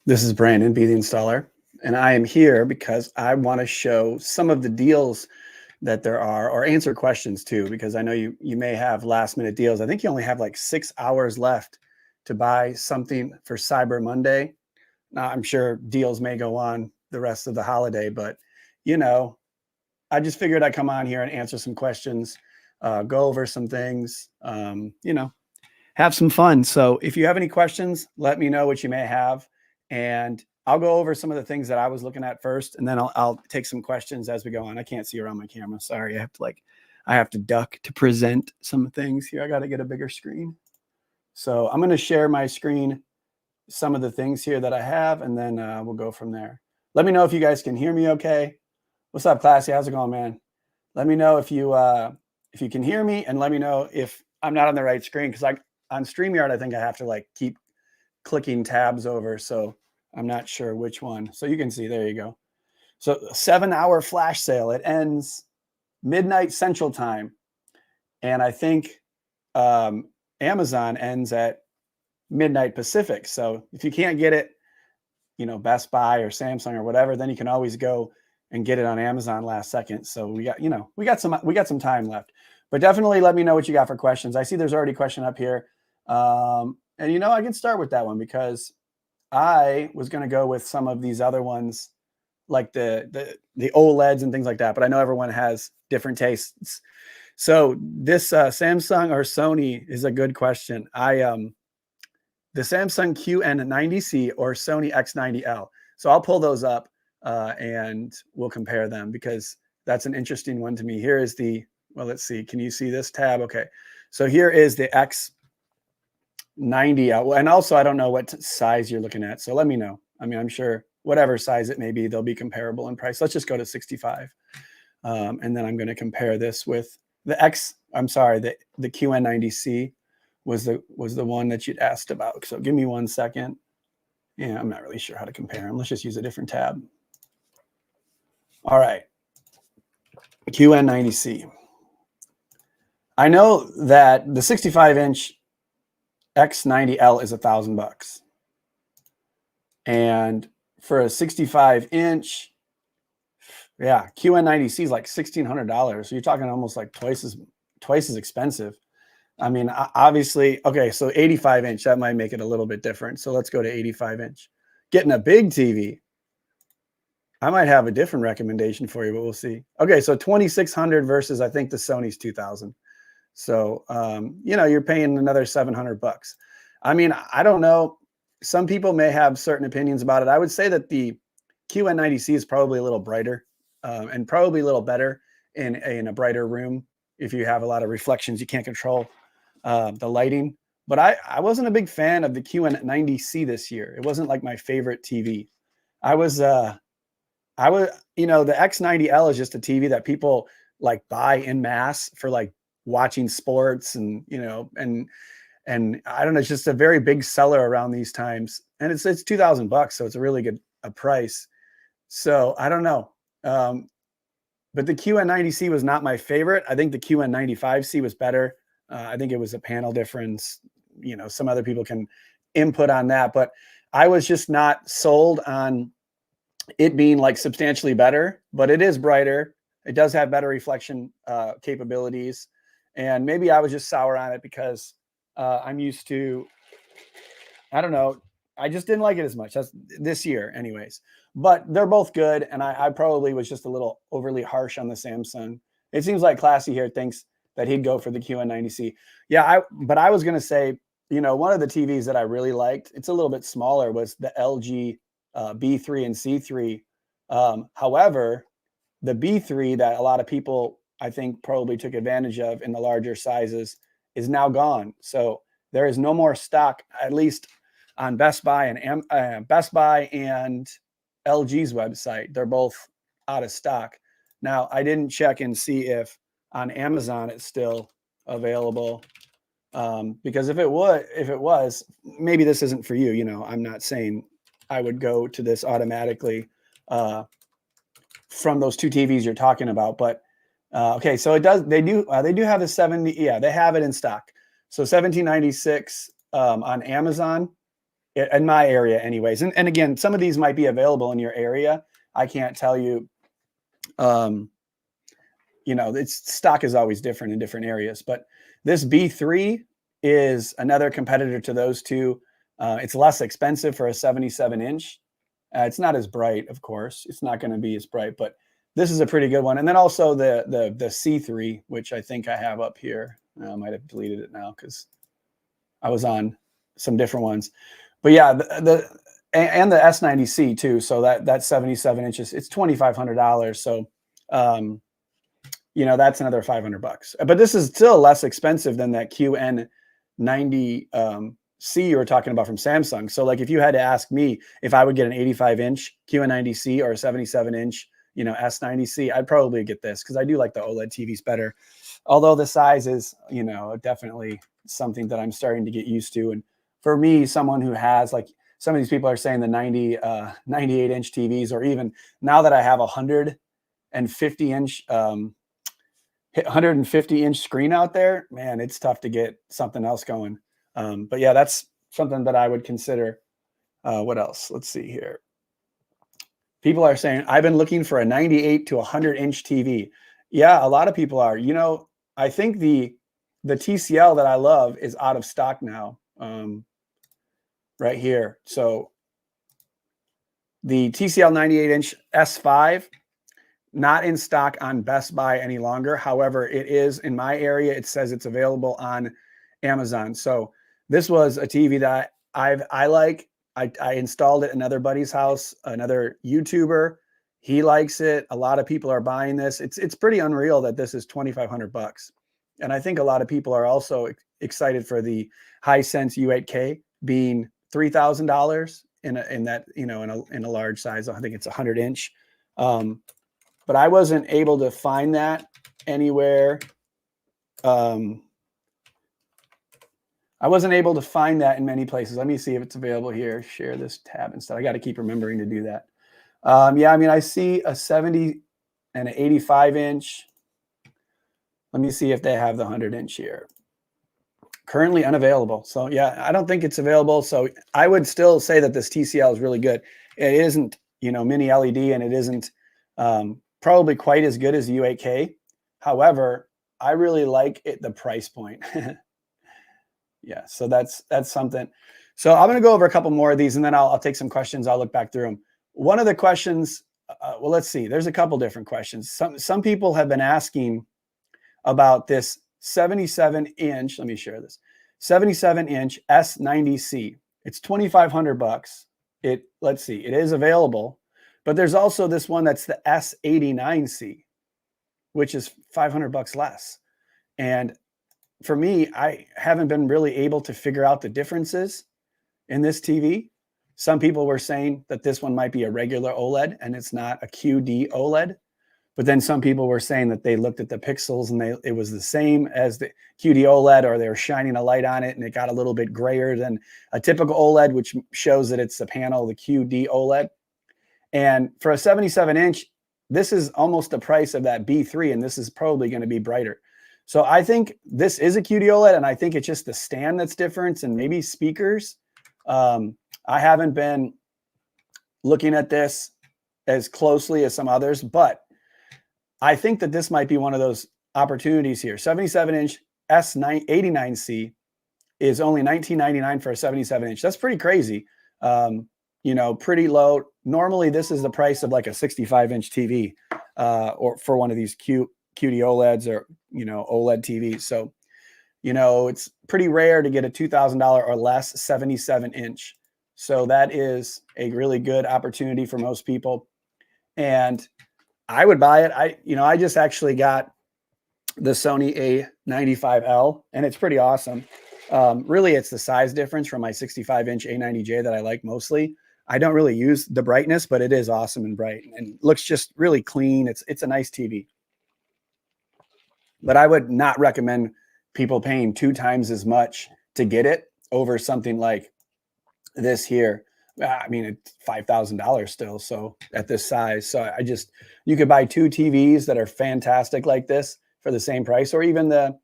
This is Brandon, Be the Installer, and I am here because I want to show some of the deals that there are, or answer questions too, because I know you may have last minute deals. I think you only have like 6 hours left to buy something for Cyber Monday. Now, I'm sure deals may go on the rest of the holiday, but you know, I just figured I'd come on here and answer some questions, go over some things, have some fun. So if you have any questions, let me know what you may have, and I'll go over some of the things that I was looking at first, and then I'll take some questions as we go on. I can't see around my camera. Sorry, I have to duck to present some things here. I got to get a bigger screen. So I'm going to share my screen, some of the things here that I have, and then we'll go from there. Let me know if you guys can hear me okay. What's up, Classy? How's it going, man? Let me know if you can hear me, and let me know if I'm not on the right screen, because on StreamYard, I think I have to like keep clicking tabs over. So I'm not sure which one. So you can see, there you go. So 7-hour flash sale. It ends midnight Central Time. And I think Amazon ends at midnight Pacific. So if you can't get it, Best Buy or Samsung or whatever, then you can always go and get it on Amazon last second. So we got some time left, but definitely let me know what you got for questions. I see there's already a question up here. And I can start with that one because I was going to go with some of these other ones, like the OLEDs and things like that, but I know everyone has different tastes. So this Samsung or Sony is a good question. The Samsung QN90C or Sony X90L. So I'll pull those up and we'll compare them, because that's an interesting one to me. Here is let's see. Can you see this tab? Okay. So here is the X90L. And also, I don't know what size you're looking at. So let me know. I mean, I'm sure whatever size it may be, they'll be comparable in price. Let's just go to 65. And then I'm going to compare this with the QN90C was the one that you'd asked about. So give me 1 second. Yeah, I'm not really sure how to compare them. Let's just use a different tab. All right. QN90C. I know that the 65-inch X90L is $1,000. And for a 65-inch, yeah, QN90C is like $1,600. So you're talking almost like twice as expensive. I mean, obviously, okay, so 85-inch, that might make it a little bit different. So let's go to 85-inch. Getting a big TV, I might have a different recommendation for you, but we'll see. Okay, so 2,600 versus I think the Sony's 2,000. So, you're paying another $700. I mean, I don't know. Some people may have certain opinions about it. I would say that the QN90C is probably a little brighter and probably a little better in a brighter room. If you have a lot of reflections, you can't control the lighting. But I wasn't a big fan of the QN90C this year. It wasn't like my favorite TV. The X90L is just a TV that people like buy in mass for like watching sports and I don't know, it's just a very big seller around these times. And it's $2,000, so it's a really good price. So I don't know. But the QN90C was not my favorite. I think the QN95C was better. I think it was a panel difference. Some other people can input on that, but I was just not sold on it being like substantially better. But it is brighter. It does have better reflection capabilities. And maybe I was just sour on it because I'm used to, I don't know, I just didn't like it as much. That's this year anyways. But they're both good, and I probably was just a little overly harsh on the Samsung. It seems like Classy here thinks that he'd go for the QN90C. Yeah, but I was going to say, one of the TVs that I really liked, it's a little bit smaller, was the LG B3 and C3. However, the B3 that a lot of people, I think, probably took advantage of in the larger sizes is now gone. So there is no more stock, at least on Best Buy and LG's website. They're both out of stock. Now, I didn't check and see if on Amazon it's still available, because if it was, maybe this isn't for you. I'm not saying I would go to this automatically from those two TVs you're talking about, but okay, so it does. They do have the 70. Yeah, they have it in stock. So 1796 on Amazon. in my area anyways. And again, some of these might be available in your area. I can't tell you, you know, it's stock is always different in different areas, but this B3 is another competitor to those two. It's less expensive for a 77-inch. It's not as bright, of course. It's not going to be as bright, but this is a pretty good one. And then also the C3, which I think I have up here. I might have deleted it now because I was on some different ones. But yeah, and the S90C too. So that 77 inches, it's $2,500. So you know, that's another $500. But this is still less expensive than that QN90 C you were talking about from Samsung. So like if you had to ask me if I would get an 85-inch QN90C or a 77-inch, you know, S90C, I'd probably get this because I do like the OLED TVs better. Although the size is, you know, definitely something that I'm starting to get used to. And for me, someone who has, like, some of these people are saying the 98-inch TVs, or even now that I have 150-inch 150-inch screen out there, man, it's tough to get something else going. But yeah, that's something that I would consider. What else? Let's see here. People are saying, I've been looking for a 98 to 100-inch TV. Yeah, a lot of people are. You know, I think the TCL that I love is out of stock now, right here. So the TCL 98-inch S5, not in stock on Best Buy any longer. However, it is in my area. It says it's available on Amazon. So this was a TV that I like. I installed it at another buddy's house, another YouTuber. He likes it. A lot of people are buying this. It's pretty unreal that this is $2,500. And I think a lot of people are also excited for the Hisense U8K being $3,000 in that, you know, in a large size. I think it's 100-inch. But I wasn't able to find that anywhere. I wasn't able to find that in many places. Let me see if it's available here. Share this tab instead. I got to keep remembering to do that. Yeah, I mean, I see a 70 and an 85-inch. Let me see if they have the 100-inch here. Currently unavailable. So yeah, I don't think it's available. So I would still say that this TCL is really good. It isn't, you know, mini LED, and it isn't probably quite as good as the U8K. However, I really like it, the price point. Yeah, so that's something. So I'm going to go over a couple more of these, and then I'll take some questions. I'll look back through them. One of the questions, well, let's see. There's a couple different questions. Some people have been asking about this 77-inch. Let me share this. 77-inch S90C. It's $2,500. Let's see. It is available, but there's also this one that's the S89C, which is $500 less. And for me, I haven't been really able to figure out the differences in this TV. Some people were saying that this one might be a regular OLED and it's not a QD OLED. But then some people were saying that they looked at the pixels and it was the same as the QD OLED, or they were shining a light on it and it got a little bit grayer than a typical OLED, which shows that it's the panel, the QD OLED. And for a 77-inch, this is almost the price of that B3, and this is probably going to be brighter. So I think this is a QD OLED, and I think it's just the stand that's different, and maybe speakers. I haven't been looking at this as closely as some others, but I think that this might be one of those opportunities here. 77-inch S89C is only $19.99 for a 77-inch. That's pretty crazy. You know, pretty low. Normally, this is the price of like a 65-inch TV, or for one of these QD OLEDs, or, you know, OLED TVs. So, you know, it's pretty rare to get a $2,000 or less 77-inch. So that is a really good opportunity for most people. And I would buy it. I just actually got the Sony A95L, and it's pretty awesome. Really, it's the size difference from my 65-inch A90J that I like mostly. I don't really use the brightness, but it is awesome and bright and looks just really clean. It's a nice TV. But I would not recommend people paying 2 times as much to get it over something like this here. I mean, it's $5,000 still. So at this size, so you could buy 2 TVs that are fantastic like this for the same price, or even the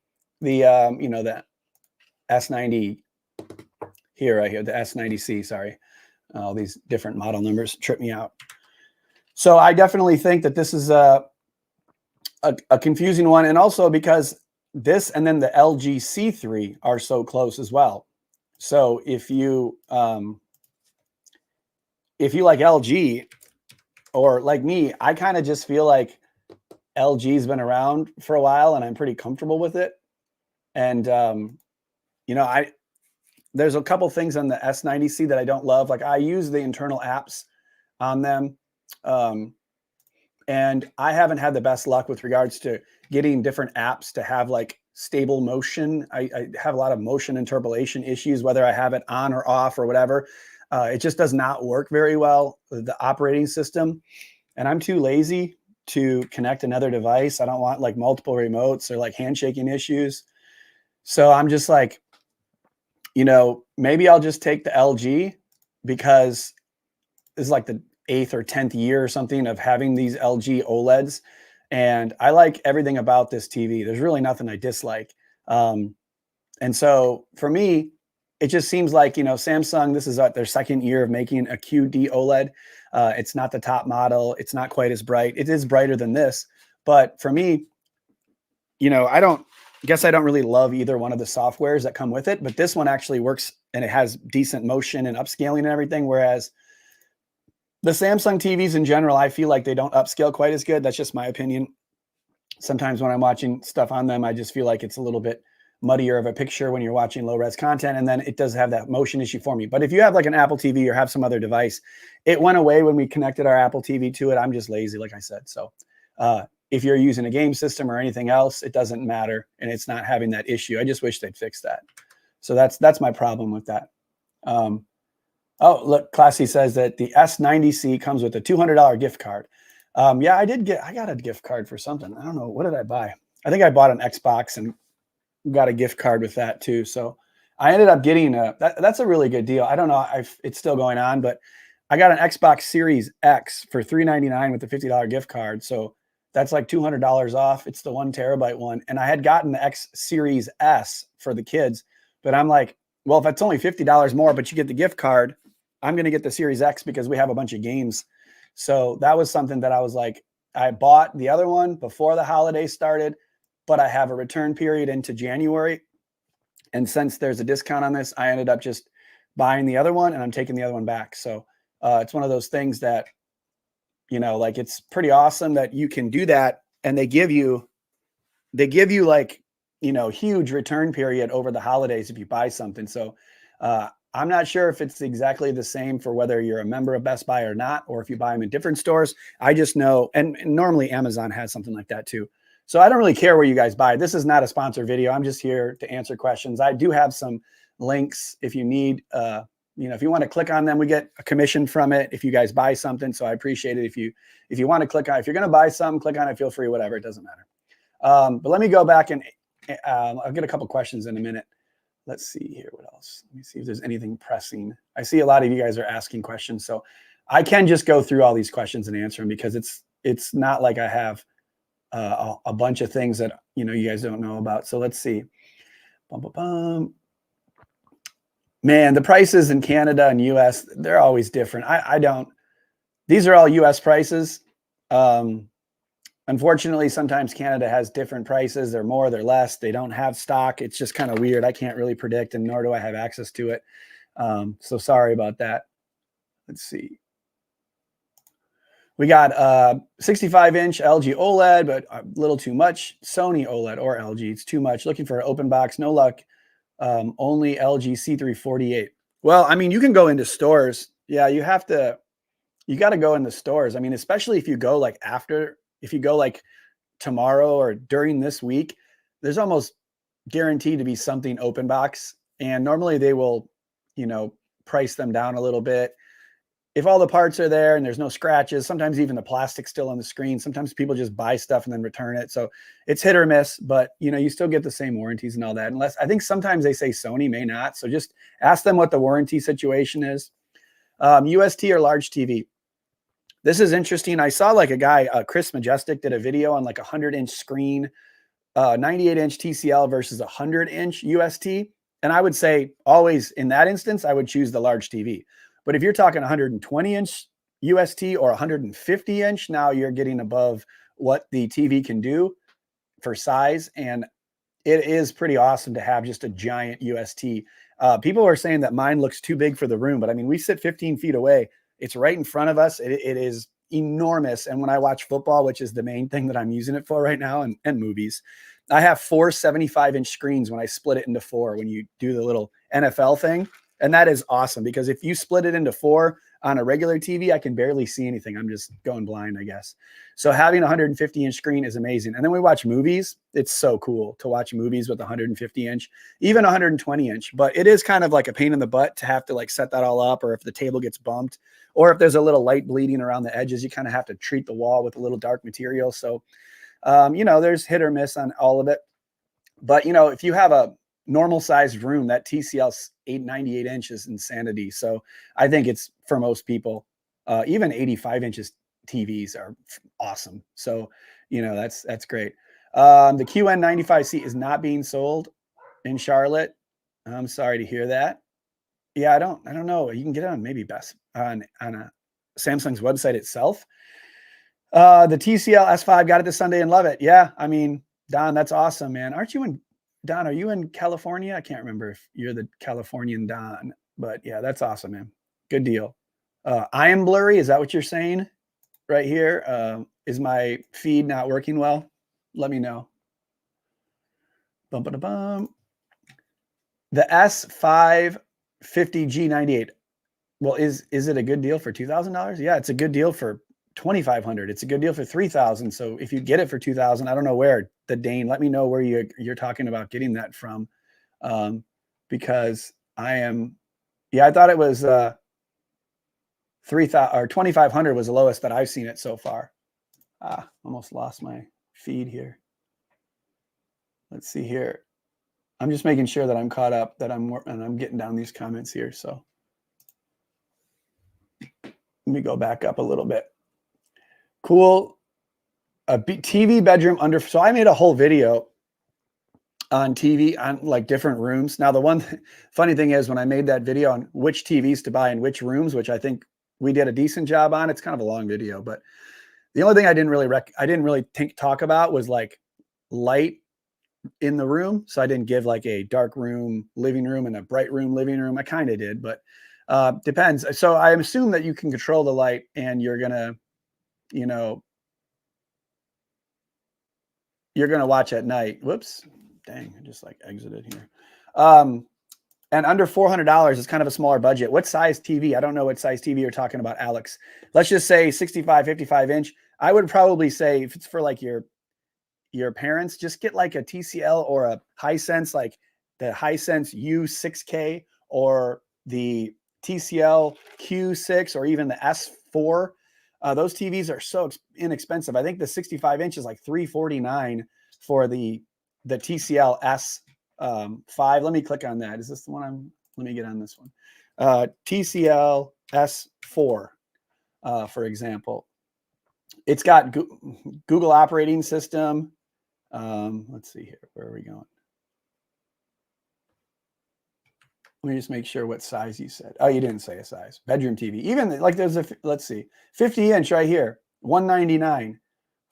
S90 here, right here, the S90C, sorry. All these different model numbers trip me out. So I definitely think that this is a confusing one. And also because this and then the LG C3 are so close as well. So if you like LG or like me, I kind of just feel like LG's been around for a while and I'm pretty comfortable with it. And you know, there's a couple things on the S90C that I don't love. Like I use the internal apps on them. And I haven't had the best luck with regards to getting different apps to have like stable motion. I have a lot of motion interpolation issues, whether I have it on or off or whatever. It just does not work very well with the operating system. And I'm too lazy to connect another device. I don't want like multiple remotes or like handshaking issues. So I'm just like, you know, maybe I'll just take the LG because it's like the 8th or 10th year or something of having these LG OLEDs. And I like everything about this TV. There's really nothing I dislike. And so for me, it just seems like, you know, Samsung, this is their second year of making a QD OLED. It's not the top model. It's not quite as bright. It is brighter than this. But for me, you know, I guess I don't really love either one of the softwares that come with it. But this one actually works and it has decent motion and upscaling and everything. Whereas the Samsung TVs in general, I feel like they don't upscale quite as good. That's just my opinion. Sometimes when I'm watching stuff on them, I just feel like it's a little bit muddier of a picture when you're watching low res content. And then it does have that motion issue for me. But if you have like an Apple TV or have some other device, it went away when we connected our Apple TV to it. I'm just lazy, like I said. So if you're using a game system or anything else, it doesn't matter. And it's not having that issue. I just wish they'd fix that. So that's my problem with that. Oh, look, Classy says that the S90C comes with a $200 gift card. Yeah, I got a gift card for something. I don't know. What did I buy? I think I bought an Xbox and got a gift card with that too. So I ended up getting that's a really good deal. I don't know if it's still going on, but I got an Xbox Series X for $399 with a $50 gift card. So that's like $200 off. It's the 1 terabyte one. And I had gotten the X Series S for the kids, but I'm like, well, if it's only $50 more, but you get the gift card, I'm going to get the Series X because we have a bunch of games. So that was something that I was like, I bought the other one before the holiday started, but I have a return period into January. And since there's a discount on this, I ended up just buying the other one and I'm taking the other one back. So it's one of those things that, you know, like it's pretty awesome that you can do that. And they give you like, you know, huge return period over the holidays if you buy something. So I'm not sure if it's exactly the same for whether you're a member of Best Buy or not, or if you buy them in different stores. I just know, and normally Amazon has something like that too. So I don't really care where you guys buy. This is not a sponsored video. I'm just here to answer questions. I do have some links if you need, you know, if you want to click on them, we get a commission from it if you guys buy something. So I appreciate it. If you want to click on, if you're going to buy something, click on it, feel free, whatever, it doesn't matter. But let me go back and I'll get a couple questions in a minute. Let's see here. What else? Let me see if there's anything pressing. I see a lot of you guys are asking questions. So I can just go through all these questions and answer them because it's not like I have a bunch of things that, you know, you guys don't know about. So let's see. Man, the prices in Canada and US, they're always different. These are all US prices. Unfortunately, sometimes Canada has different prices. They're more, they're less. They don't have stock. It's just kind of weird. I can't really predict, and nor do I have access to it. So sorry about that. Let's see. We got 65-inch LG OLED, but a little too much. Sony OLED or LG, it's too much. Looking for an open box, no luck. Only LG C348. Well, I mean, you can go into stores. Yeah, you got to go in the stores. I mean, especially if you go like if you go like tomorrow or during this week, there's almost guaranteed to be something open box. And normally they will, you know, price them down a little bit. If all the parts are there and there's no scratches, sometimes even the plastic's still on the screen. Sometimes people just buy stuff and then return it. So it's hit or miss, but you know, you still get the same warranties and all that. Unless I think sometimes they say Sony may not. So just ask them what the warranty situation is. UST or large TV. This is interesting. I saw like a guy, Chris Majestic, did a video on like a 100-inch screen, 98-inch TCL versus 100-inch UST. And I would say always in that instance, I would choose the large TV. But if you're talking 120-inch UST or 150-inch, now you're getting above what the TV can do for size. And it is pretty awesome to have just a giant UST. People are saying that mine looks too big for the room, but I mean, we sit 15 feet away. It's right in front of us. It is enormous. And when I watch football, which is the main thing that I'm using it for right now, and movies, I have 4 75-inch screens when I split it into 4, when you do the little NFL thing. And that is awesome, because if you split it into 4 on a regular TV, I can barely see anything. I'm just going blind, I guess. So having a 150-inch screen is amazing. And then we watch movies. It's so cool to watch movies with 150-inch, even 120-inch. But it is kind of like a pain in the butt to have to like set that all up, or if the table gets bumped, or if there's a little light bleeding around the edges, you kind of have to treat the wall with a little dark material. So, there's hit or miss on all of it. But, if you have a normal sized room, that TCL 898 inch is insanity. So I think it's for most people, even 85 inches TVs are awesome. So, that's great. The QN95C is not being sold in Charlotte. I'm sorry to hear that. Yeah, I don't know. You can get it on maybe best on a Samsung's website itself. The TCL S5 got it this Sunday and love it. Yeah, I mean, Don, that's awesome, man. Don, are you in California? I can't remember if you're the Californian Don, but yeah, that's awesome, man. Good deal. I am blurry. Is that what you're saying right here? Is my feed not working well? Let me know. Bum, ba, da, bum. The S550G98. Well, is it a good deal for $2,000? Yeah, it's a good deal for $2,500. It's a good deal for $3,000. So if you get it for $2,000, I don't know where. The Dane, let me know where you're talking about getting that from, because I thought it was 3,000 or 2,500 was the lowest that I've seen it so far. Almost lost my feed here. Let's see here. I'm just making sure that I'm caught up, that I'm getting down these comments here. So let me go back up a little bit. Cool. A TV bedroom under. So I made a whole video on TV on like different rooms. Now, the one funny thing is, when I made that video on which TVs to buy in which rooms, which I think we did a decent job on, it's kind of a long video, but the only thing I didn't really talk about was like light in the room. So I didn't give like a dark room living room and a bright room living room. I kind of did, but depends. So I assume that you can control the light, and you're gonna watch at night. Whoops, dang, I just like exited here. And under $400 is kind of a smaller budget. What size TV? I don't know what size TV you're talking about, Alex. Let's just say 65, 55 inch. I would probably say, if it's for like your parents, just get like a TCL or a Hisense, like the Hisense U6K or the TCL Q6 or even the S4. Those TVs are so inexpensive. I think the 65 inch is like $349 for the TCL S5. Let me click on that. Is this the one let me get on this one. TCL S4, for example. It's got Google operating system. Let's see here. Where are we going? Let me just make sure what size you said. Oh, you didn't say a size. Bedroom TV. Even like there's let's see, 50 inch right here, $199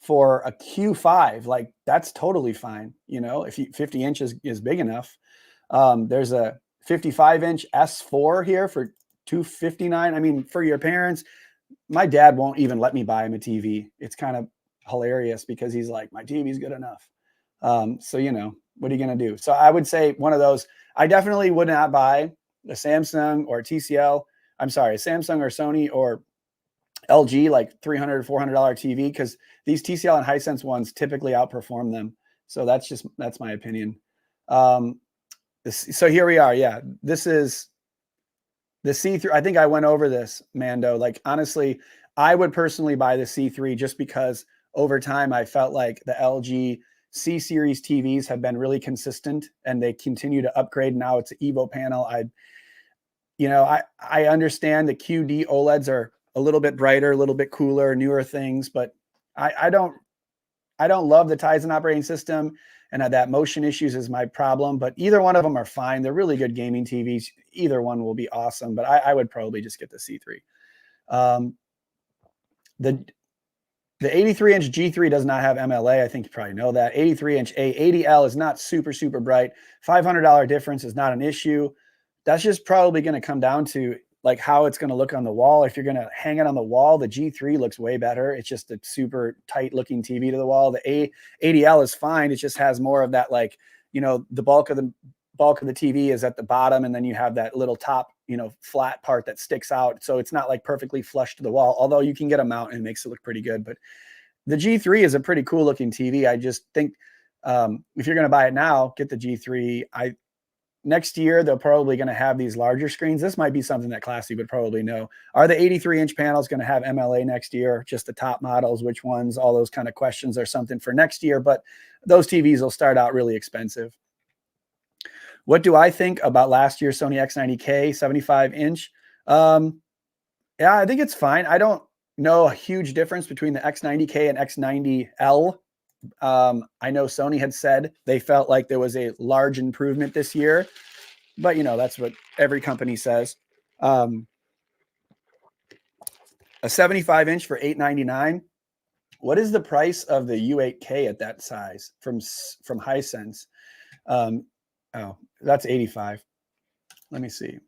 for a Q5. Like that's totally fine. If 50 inches is big enough. There's a 55 inch S4 here for $259. I mean, for your parents, my dad won't even let me buy him a TV. It's kind of hilarious because he's like, my TV's good enough. So, what are you going to do? So I would say one of those. I definitely would not buy a Samsung or TCL. I'm sorry, a Samsung or Sony or LG, like $300, $400 TV, because these TCL and Hisense ones typically outperform them. So that's my opinion. So here we are. Yeah, this is the C3. I think I went over this, Mando. Like, honestly, I would personally buy the C3 just because over time I felt like the LG C series TVs have been really consistent and they continue to upgrade. Now it's an Evo panel. I understand the QD OLEDs are a little bit brighter, a little bit cooler, newer things, but I don't I don't love the Tizen operating system, and that motion issues is my problem, but either one of them are fine. They're really good gaming TVs. Either one will be awesome, but I would probably just get the C3. The the 83-inch G3 does not have MLA. I think you probably know that. 83-inch A80L is not super, super bright. $500 difference is not an issue. That's just probably going to come down to like how it's going to look on the wall. If you're going to hang it on the wall, the G3 looks way better. It's just a super tight looking TV to the wall. The A80L is fine. It just has more of that, like, the bulk of the TV is at the bottom, and then you have that little top, flat part that sticks out. So it's not like perfectly flush to the wall, although you can get a mount and it makes it look pretty good. But the G3 is a pretty cool looking TV. I just think if you're going to buy it now, get the G3. Next year, they're probably going to have these larger screens. This might be something that Classy would probably know. Are the 83-inch panels going to have MLA next year? Just the top models, which ones? All those kind of questions are something for next year, but those TVs will start out really expensive. What do I think about last year's Sony X90K 75-inch? Yeah, I think it's fine. I don't know a huge difference between the X90K and X90L. I know Sony had said they felt like there was a large improvement this year, but that's what every company says. A 75-inch for $899. What is the price of the U8K at that size from Hisense? Oh, that's 85. Let me see.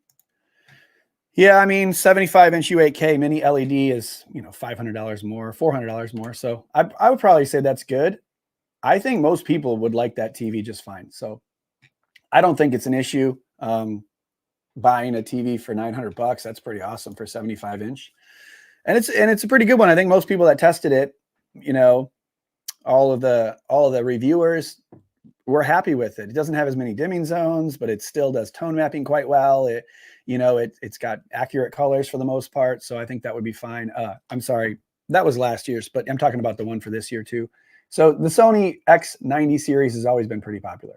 Yeah, I mean, 75-inch U8K mini LED is, $500 more, $400 more. So I would probably say that's good. I think most people would like that TV just fine. So I don't think it's an issue. Buying a TV for $900, that's pretty awesome for 75-inch. And it's a pretty good one. I think most people that tested it, all of the reviewers were happy with it. It doesn't have as many dimming zones, but it still does tone mapping quite well. It's got accurate colors for the most part. So I think that would be fine. I'm sorry, that was last year's, but I'm talking about the one for this year too. So the Sony X90 series has always been pretty popular.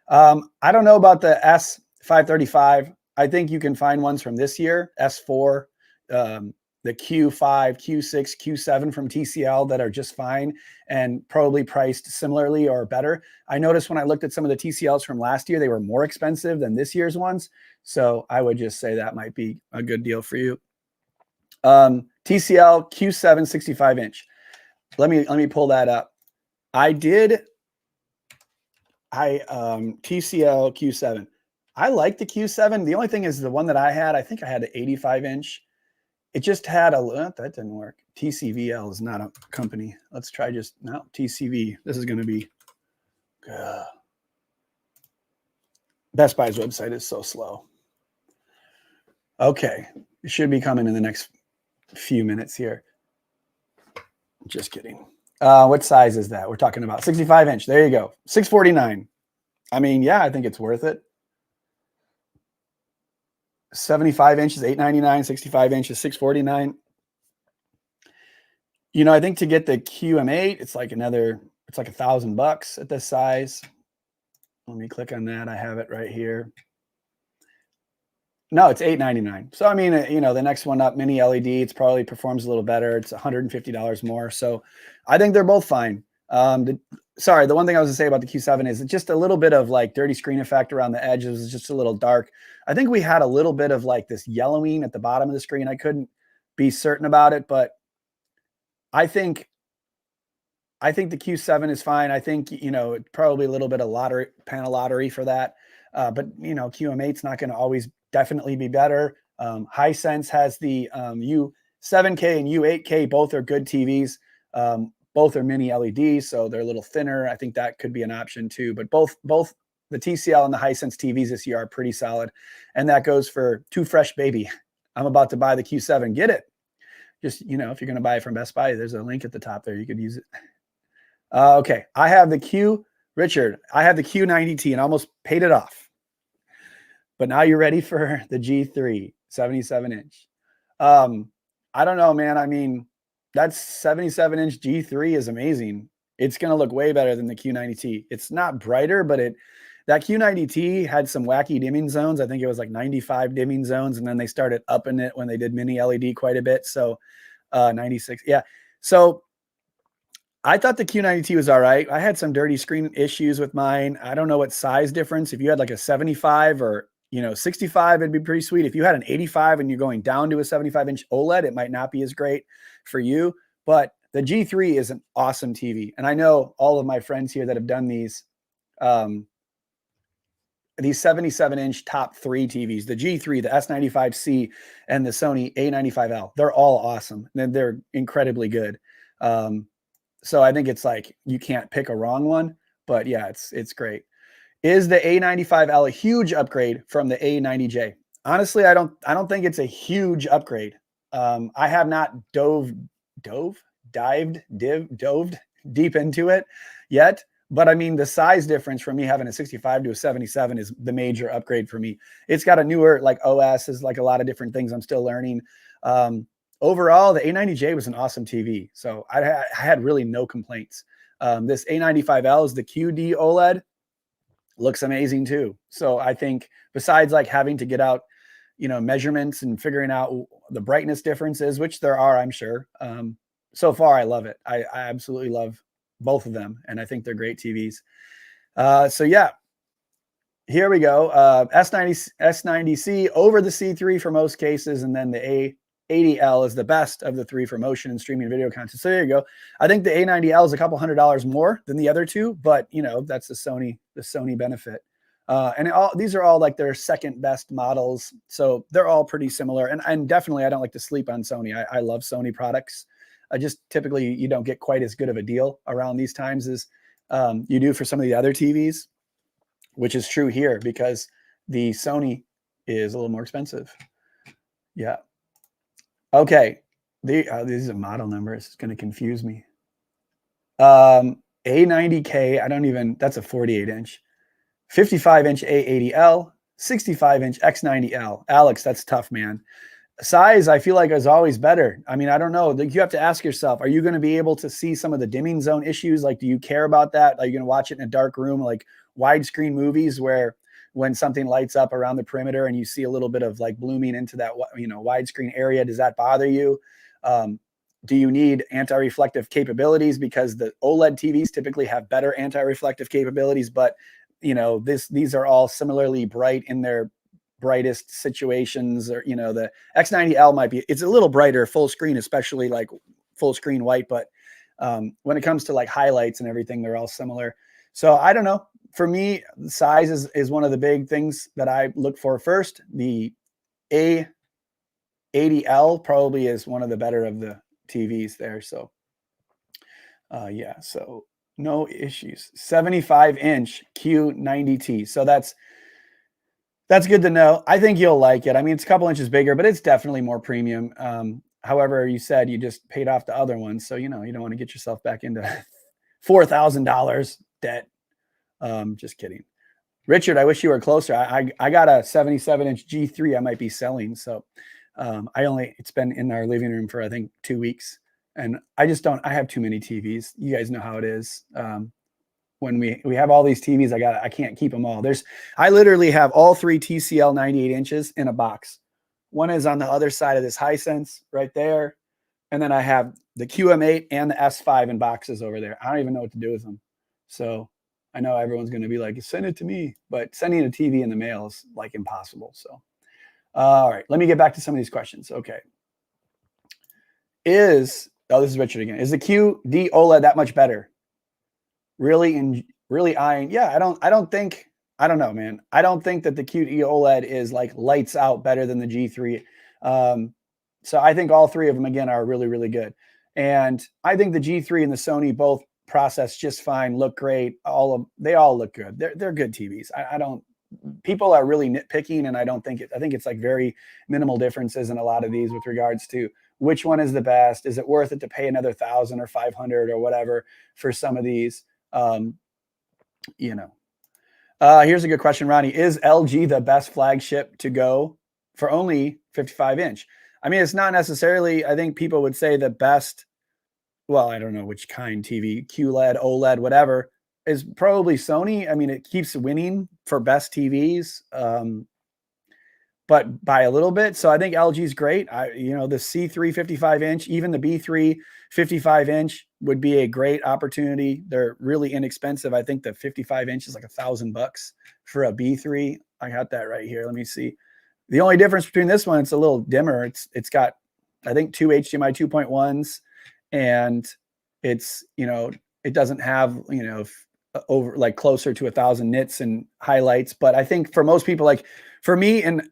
I don't know about the S535. I think you can find ones from this year, S4, the Q5, Q6, Q7 from TCL that are just fine and probably priced similarly or better. I noticed when I looked at some of the TCLs from last year, they were more expensive than this year's ones. So I would just say that might be a good deal for you. TCL Q7 65-inch. Let me pull that up. TCL Q7. I like the Q7. The only thing is the one that I think I had the 85-inch. It just had that didn't work. TCVL is not a company. Let's try TCV. This is going to be Best Buy's website is so slow. Okay, it should be coming in the next few minutes here. Just kidding. What size is that? We're talking about 65-inch. There you go. $649. I mean, yeah, I think it's worth it. 75 inches, $899, 65 inches, $649. I think to get the QM8, it's like $1,000 at this size. Let me click on that. I have it right here. No, it's $899. So, I mean, the next one up, mini LED, it's probably performs a little better. It's $150 more. So I think they're both fine. The one thing I was going to say about the Q7 is just a little bit of like dirty screen effect around the edges. It's just a little dark. I think we had a little bit of like this yellowing at the bottom of the screen. I couldn't be certain about it, but I think the Q7 is fine. I think, probably a little bit of panel lottery for that. But QM8's not going to always definitely be better. Hisense has the U7K and U8K. Both are good TVs. Both are mini LEDs, so they're a little thinner. I think that could be an option too. But both the TCL and the Hisense TVs this year are pretty solid. And that goes for Too Fresh Baby. I'm about to buy the Q7. Get it. Just, if you're going to buy it from Best Buy, there's a link at the top there. You could use it. Okay. I have the Q90T and almost paid it off. But now you're ready for the G3 77-inch. I don't know, man. I mean, that 77-inch G3 is amazing. It's going to look way better than the Q90T. It's not brighter, but that Q90T had some wacky dimming zones. I think it was like 95 dimming zones, and then they started upping it when they did mini LED quite a bit. So 96. Yeah. So I thought the Q90T was all right. I had some dirty screen issues with mine. I don't know what size difference. If you had like a 75 or 65, it'd be pretty sweet. If you had an 85 and you're going down to a 75-inch OLED, it might not be as great for you. But the G3 is an awesome TV, and I know all of my friends here that have done um, these 77-inch top three TVs, the G3, the S95C, and the Sony A95L. They're all awesome, and they're incredibly good. Um, so I think it's like you can't pick a wrong one, but yeah, it's great. Is the A95L a huge upgrade from the A90J? Honestly, I don't think it's a huge upgrade. I have not doved deep into it yet. But I mean, the size difference from me having a 65 to a 77 is the major upgrade for me. It's got a newer like OS, is like a lot of different things I'm still learning. Overall, the A90J was an awesome TV, so I had really no complaints. This A95L is the QD OLED, looks amazing too. So I think besides like having to get out, measurements and figuring out the brightness differences, which there are, I'm sure. So far, I love it. I absolutely love both of them, and I think they're great TVs. So yeah, here we go. S90C over the C3 for most cases, and then the A80L is the best of the three for motion and streaming video content. So there you go. I think the A90L is a couple $100 more than the other two, but that's the Sony benefit. And these are all like their second best models, so they're all pretty similar. And definitely, I don't like to sleep on Sony. I love Sony products. Just typically, you don't get quite as good of a deal around these times as you do for some of the other TVs, which is true here because the Sony is a little more expensive. Yeah. Okay. These are model numbers. It's going to confuse me. A90K, that's a 48-inch. 55-inch A80L, 65-inch X90L. Alex, that's tough, man. Size, I feel like, is always better. I mean, I don't know. You have to ask yourself, are you going to be able to see some of the dimming zone issues? Like, do you care about that? Are you going to watch it in a dark room, like widescreen movies where when something lights up around the perimeter and you see a little bit of like blooming into that, widescreen area, does that bother you? Do you need anti-reflective capabilities? Because the OLED TVs typically have better anti-reflective capabilities, but these are all similarly bright in their brightest situations. Or the X90L it's a little brighter full screen, especially like full screen white, but when it comes to like highlights and everything, they're all similar. So I don't know. For me, size is one of the big things that I look for first. The A80L probably is one of the better of the TVs there. So yeah, so no issues. 75-inch Q90T. So that's good to know. I think you'll like it. I mean, it's a couple inches bigger, but it's definitely more premium. However, you said you just paid off the other one, so you don't want to get yourself back into $4,000 debt. Just kidding. Richard, I wish you were closer. I got a 77-inch G3 I might be selling. So it's been in our living room for I think 2 weeks. And I have too many TVs. You guys know how it is. When we have all these TVs, I can't keep them all. I literally have all three TCL 98 inches in a box. One is on the other side of this Hisense right there. And then I have the QM8 and the S5 in boxes over there. I don't even know what to do with them. So I know everyone's going to be like, send it to me, but sending a TV in the mail is like impossible. So, all right, let me get back to some of these questions. Okay. This is Richard again. Is the QD OLED that much better? Really eyeing. Yeah, I don't know, man. I don't think that the QD OLED is like lights out better than the G3. So I think all three of them again are really, really good. And I think the G3 and the Sony both process just fine, look great. They all look good. They're good TVs. People are really nitpicking, and I think it's like very minimal differences in a lot of these with regards to which one is the best. Is it worth it to pay another 1,000 or 500 or whatever for some of these? Here's a good question, Ronnie. Is LG the best flagship to go for only 55-inch? I mean, it's not necessarily, I think people would say the best, well, I don't know which kind TV, QLED, OLED, whatever, is probably Sony. I mean, it keeps winning for best TVs. but by a little bit. So I think LG is great. The C3 55-inch, even the B3 55-inch would be a great opportunity. They're really inexpensive. I think the 55-inch is like $1,000 for a B3. I got that right here. Let me see. The only difference between this one, it's a little dimmer. It's got, I think, 2 HDMI 2.1s, and it's, it doesn't have, over like closer to 1,000 nits and highlights. But I think for most people, like for me, and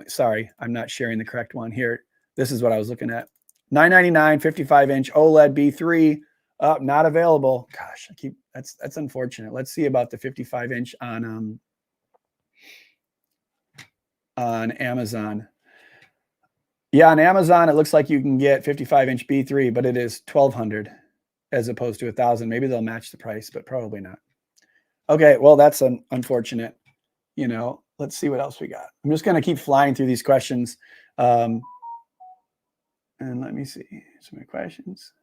sorry, I'm not sharing the correct one here. This is what I was looking at. $999 55-inch OLED B3, not available. Gosh, that's unfortunate. Let's see about the 55-inch on Amazon. Yeah, on Amazon, it looks like you can get 55-inch B3, but it is $1,200 as opposed to $1,000. Maybe they'll match the price, but probably not. Okay, well, that's unfortunate. Let's see what else we got. I'm just going to keep flying through these questions. And let me see some more questions.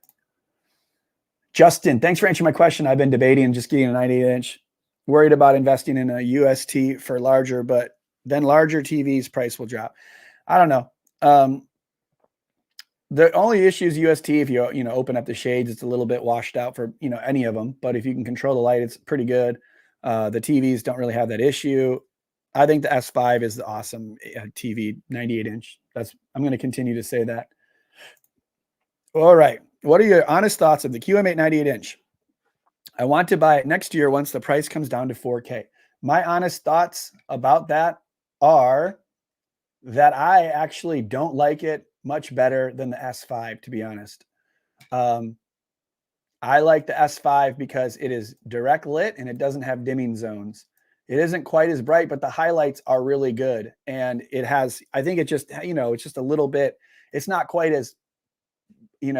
Justin, thanks for answering my question. I've been debating just getting a 98-inch. Worried about investing in a UST for larger, but then larger TVs price will drop. I don't know. The only issue is UST. If you open up the shades, it's a little bit washed out for any of them. But if you can control the light, it's pretty good. The TVs don't really have that issue. I think the S5 is the awesome TV, 98-inch. I'm going to continue to say that. All right. What are your honest thoughts of the QM8 98-inch? I want to buy it next year once the price comes down to 4K. My honest thoughts about that are that I actually don't like it much better than the S5, to be honest. I like the S5 because it is direct lit and it doesn't have dimming zones. It isn't quite as bright, but the highlights are really good. And it has, I think it just, it's just a little bit, it's not quite as, it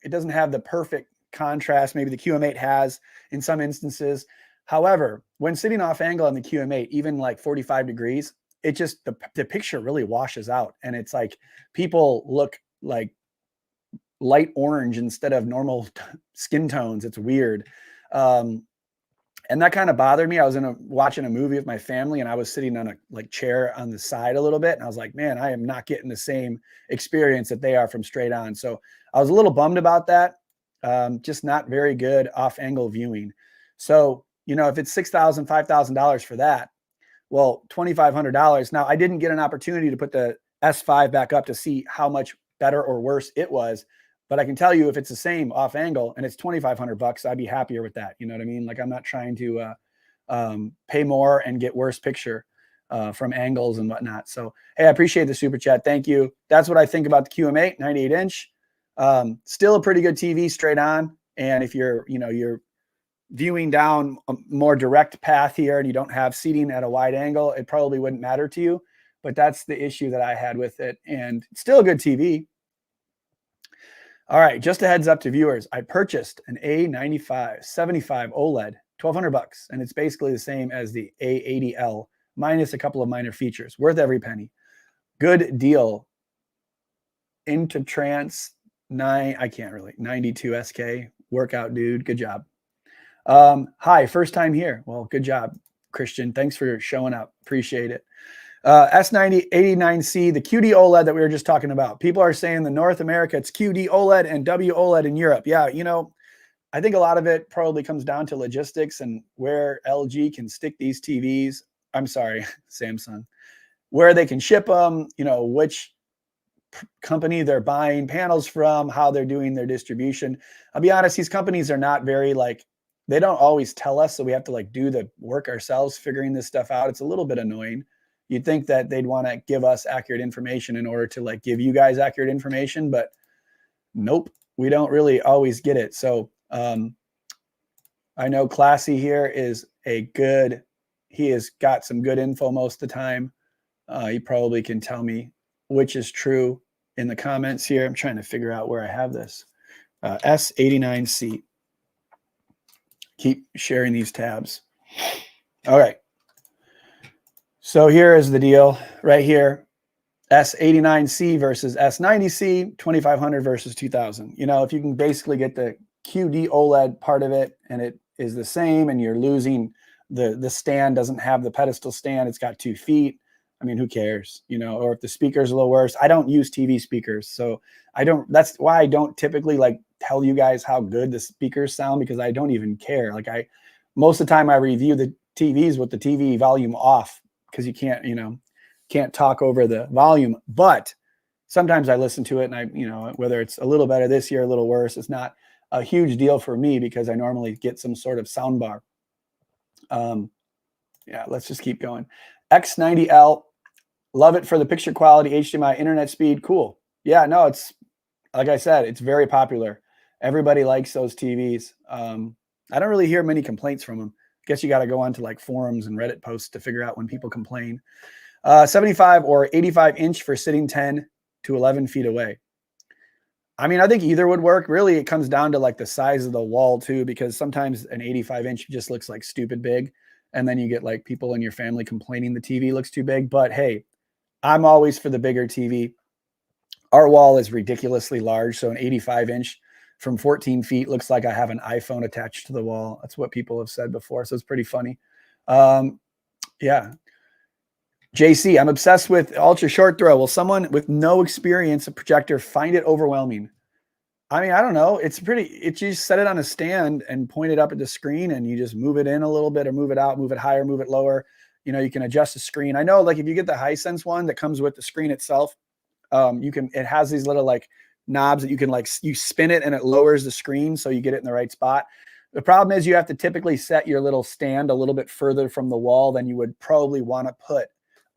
doesn't have the perfect contrast maybe the QM8 has in some instances. However, when sitting off angle on the QM8, even like 45 degrees, it just, the picture really washes out. And it's like people look like light orange instead of normal skin tones. It's weird. And that kind of bothered me. I was watching a movie with my family and I was sitting on a chair on the side a little bit. And I was like, man, I am not getting the same experience that they are from straight on. So I was a little bummed about that. Just not very good off angle viewing. So, if it's $6,000, $5,000 for that, well, $2,500. Now I didn't get an opportunity to put the S5 back up to see how much better or worse it was. But I can tell you if it's the same off angle and it's $2,500, I'd be happier with that. You know what I mean? Like I'm not trying to pay more and get worse picture from angles and whatnot. So, hey, I appreciate the super chat. Thank you. That's what I think about the QM8 98-inch. Still a pretty good TV straight on. And if you're viewing down a more direct path here and you don't have seating at a wide angle, it probably wouldn't matter to you. But that's the issue that I had with it. And it's still a good TV. All right, just a heads up to viewers. I purchased an A95 75 OLED, $1,200, and it's basically the same as the A80L, minus a couple of minor features. Worth every penny. Good deal. Into Trance 92 SK. Workout dude. Good job. Hi, first time here. Well, good job, Christian. Thanks for showing up. Appreciate it. S9089C, the QD OLED that we were just talking about. People are saying the North America, it's QD OLED and W OLED in Europe. Yeah, I think a lot of it probably comes down to logistics and where LG can stick these TVs. I'm sorry, Samsung, where they can ship them, which company they're buying panels from, how they're doing their distribution. I'll be honest, these companies are not very they don't always tell us. So we have to do the work ourselves, figuring this stuff out. It's a little bit annoying. You'd think that they'd want to give us accurate information in order to give you guys accurate information, but nope, we don't really always get it. So I know Classy here is he has got some good info most of the time. He probably can tell me which is true in the comments here. I'm trying to figure out where I have this. S89C. Keep sharing these tabs. All right. So here is the deal right here. S89C versus S90C, 2,500 versus 2,000. If you can basically get the QD OLED part of it and it is the same and you're losing the stand doesn't have the pedestal stand. It's got 2 feet. I mean, who cares, you know? Or if the speaker's a little worse, I don't use TV speakers, so I don't. That's why I don't typically like tell you guys how good the speakers sound, because I don't even care. Like most of the time I review the TVs with the TV volume off, because you can't, you know, can't talk over the volume. But sometimes I listen to it, and I, you know, whether it's a little better this year, a little worse, it's not a huge deal for me because I normally get some sort of sound bar. Yeah, let's just keep going. X90L, love it for the picture quality, HDMI, internet speed. Cool. Yeah, no, it's like I said, it's very popular. Everybody likes those TVs. I don't really hear many complaints from them. I guess you got to go onto like forums and Reddit posts to figure out when people complain. 75 or 85 inch for sitting 10 to 11 feet away. I mean, I think either would work. Really, it comes down to like the size of the wall too, because sometimes an 85 inch just looks like stupid big. And then you get like people in your family complaining the TV looks too big. But hey, I'm always for the bigger TV. Our wall is ridiculously large. So an 85 inch from 14 feet looks like I have an iPhone attached to the wall. That's what people have said before. So it's pretty funny. Yeah. JC, I'm obsessed with ultra short throw. Will someone with no experience of projector find it overwhelming? I mean, I don't know. It's you just set it on a stand and point it up at the screen, and you just move it in a little bit or move it out, move it higher, move it lower. You know, you can adjust the screen. I know, like if you get the Hisense one that comes with the screen itself, it has these little like knobs that you can you spin it and it lowers the screen so you get it in the right spot. The problem is you have to typically set your little stand a little bit further from the wall than you would probably want to put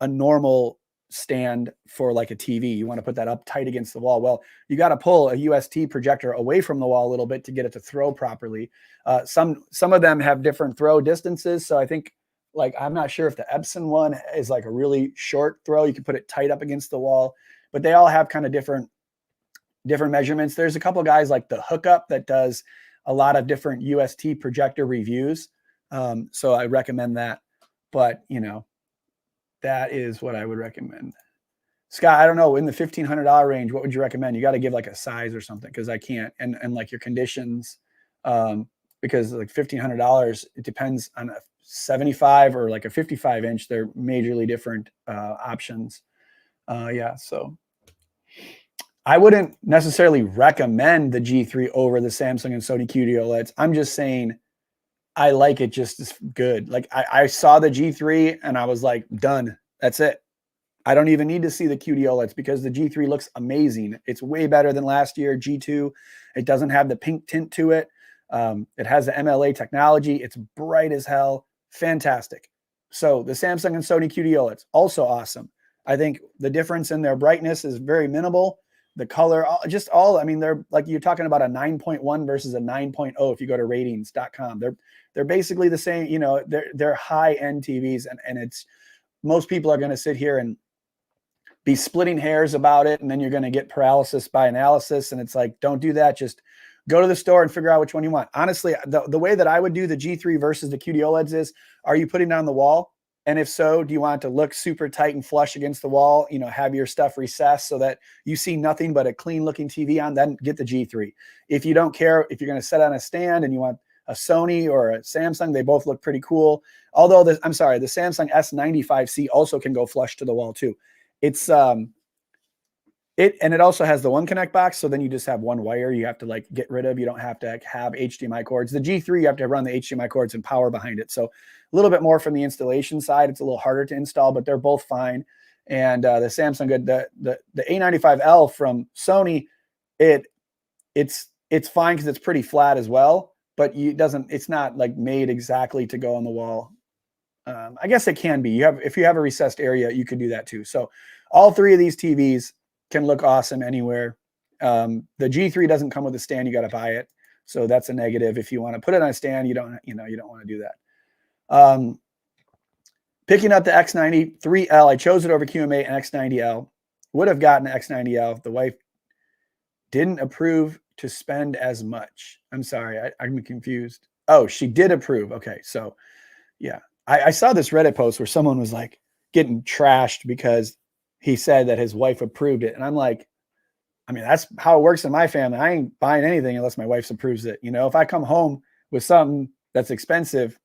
a normal stand for like a TV. You want to put that up tight against the wall. Well, you got to pull a UST projector away from the wall a little bit to get it to throw properly. Some of them have different throw distances. So I think, like, I'm not sure if the Epson one is like a really short throw. You can put it tight up against the wall, but they all have kind of different measurements. There's a couple of guys like the Hookup that does a lot of different UST projector reviews. So I recommend that, but you know, that is what I would recommend. Scott, I don't know, in the $1,500 range, what would you recommend? You got to give like a size or something, because I can't, and like your conditions, because like $1,500, it depends on a 75 or like a 55 inch. They're majorly different options. Yeah, so I wouldn't necessarily recommend the G3 over the Samsung and Sony QD OLEDs. I'm just saying I like it just as good. Like I saw the G3 and I was like, done. That's it. I don't even need to see the QD OLEDs because the G3 looks amazing. It's way better than last year. G2, it doesn't have the pink tint to it. It has the MLA technology. It's bright as hell. Fantastic. So the Samsung and Sony QD OLEDs, also awesome. I think the difference in their brightness is very minimal. The color, I mean, they're like, you're talking about a 9.1 versus a 9.0 if you go to ratings.com. They're basically the same, you know, they're high-end TVs, and it's, most people are going to sit here and be splitting hairs about it, and then you're going to get paralysis by analysis, and it's like, don't do that. Just go to the store and figure out which one you want. Honestly, the way that I would do the G3 versus the QD OLEDs is, are you putting it on the wall? And if so, do you want it to look super tight and flush against the wall, you know, have your stuff recessed so that you see nothing but a clean looking TV on, then get the G3. If you don't care, if you're going to set on a stand and you want a Sony or a Samsung, they both look pretty cool. Although the Samsung S95C also can go flush to the wall too. It's it also has the one connect box, so then you just have one wire you have to like get rid of. You don't have to have HDMI cords. The G3, you have to run the HDMI cords and power behind it. So a little bit more from the installation side. It's a little harder to install, but they're both fine. And the Samsung, the A95L from Sony, it's fine because it's pretty flat as well, but it's not like made exactly to go on the wall. I guess it can be. If you have a recessed area, you could do that too. So all three of these TVs can look awesome anywhere. The G3 doesn't come with a stand. You got to buy it. So that's a negative. If you want to put it on a stand, you don't want to do that. Picking up the X93L, I chose it over QM8 and X90L. Would have gotten the X90L if the wife didn't approve to spend as much. I'm sorry, I'm confused. Oh, she did approve. Okay, so yeah. I saw this Reddit post where someone was like getting trashed because he said that his wife approved it. And I'm like, I mean, that's how it works in my family. I ain't buying anything unless my wife approves it. You know, if I come home with something that's expensive,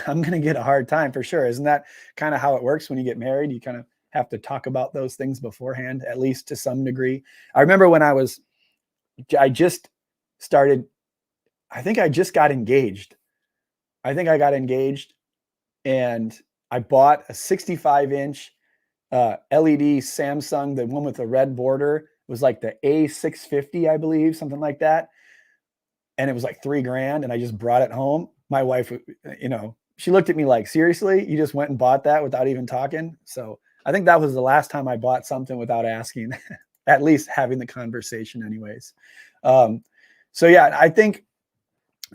I'm going to get a hard time for sure. Isn't that kind of how it works when you get married? You kind of have to talk about those things beforehand, at least to some degree. I remember when I just started, I think I just got engaged. I think I got engaged and I bought a 65-inch LED Samsung, the one with the red border. It was like the A650, I believe, something like that. And it was like $3,000, and I just brought it home. My wife, she looked at me like, seriously, you just went and bought that without even talking? So I think that was the last time I bought something without asking, at least having the conversation anyways. So yeah, I think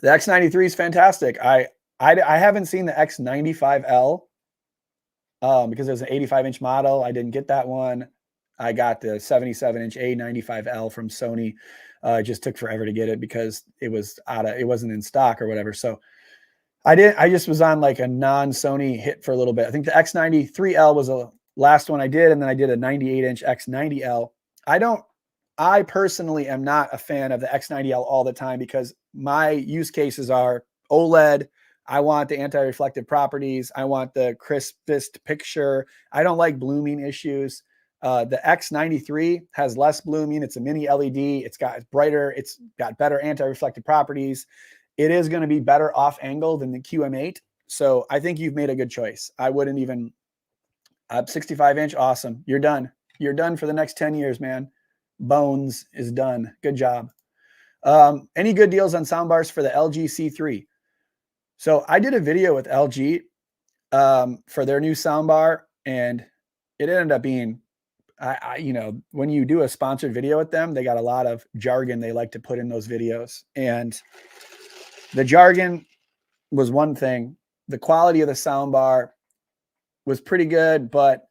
the X93 is fantastic. I haven't seen the X95L because there's an 85-inch model. I didn't get that one. I got the 77-inch A95L from Sony. It just took forever to get it because it wasn't in stock or whatever. So I just was on like a non-Sony hit for a little bit. I think the X93L was the last one I did, and then I did a 98-inch X90L. I personally am not a fan of the X90L all the time because my use cases are OLED. I want the anti-reflective properties. I want the crispest picture. I don't like blooming issues. The X93 has less blooming. It's a mini LED. It's brighter. It's got better anti-reflective properties. It is going to be better off angle than the QM8. So I think you've made a good choice. I wouldn't even 65-inch. Awesome. You're done. You're done for the next 10 years, man. Bones is done. Good job. Any good deals on soundbars for the LG C3? So I did a video with LG for their new soundbar, and it ended up being, when you do a sponsored video with them, they got a lot of jargon they like to put in those videos. And the jargon was one thing. The quality of the soundbar was pretty good, but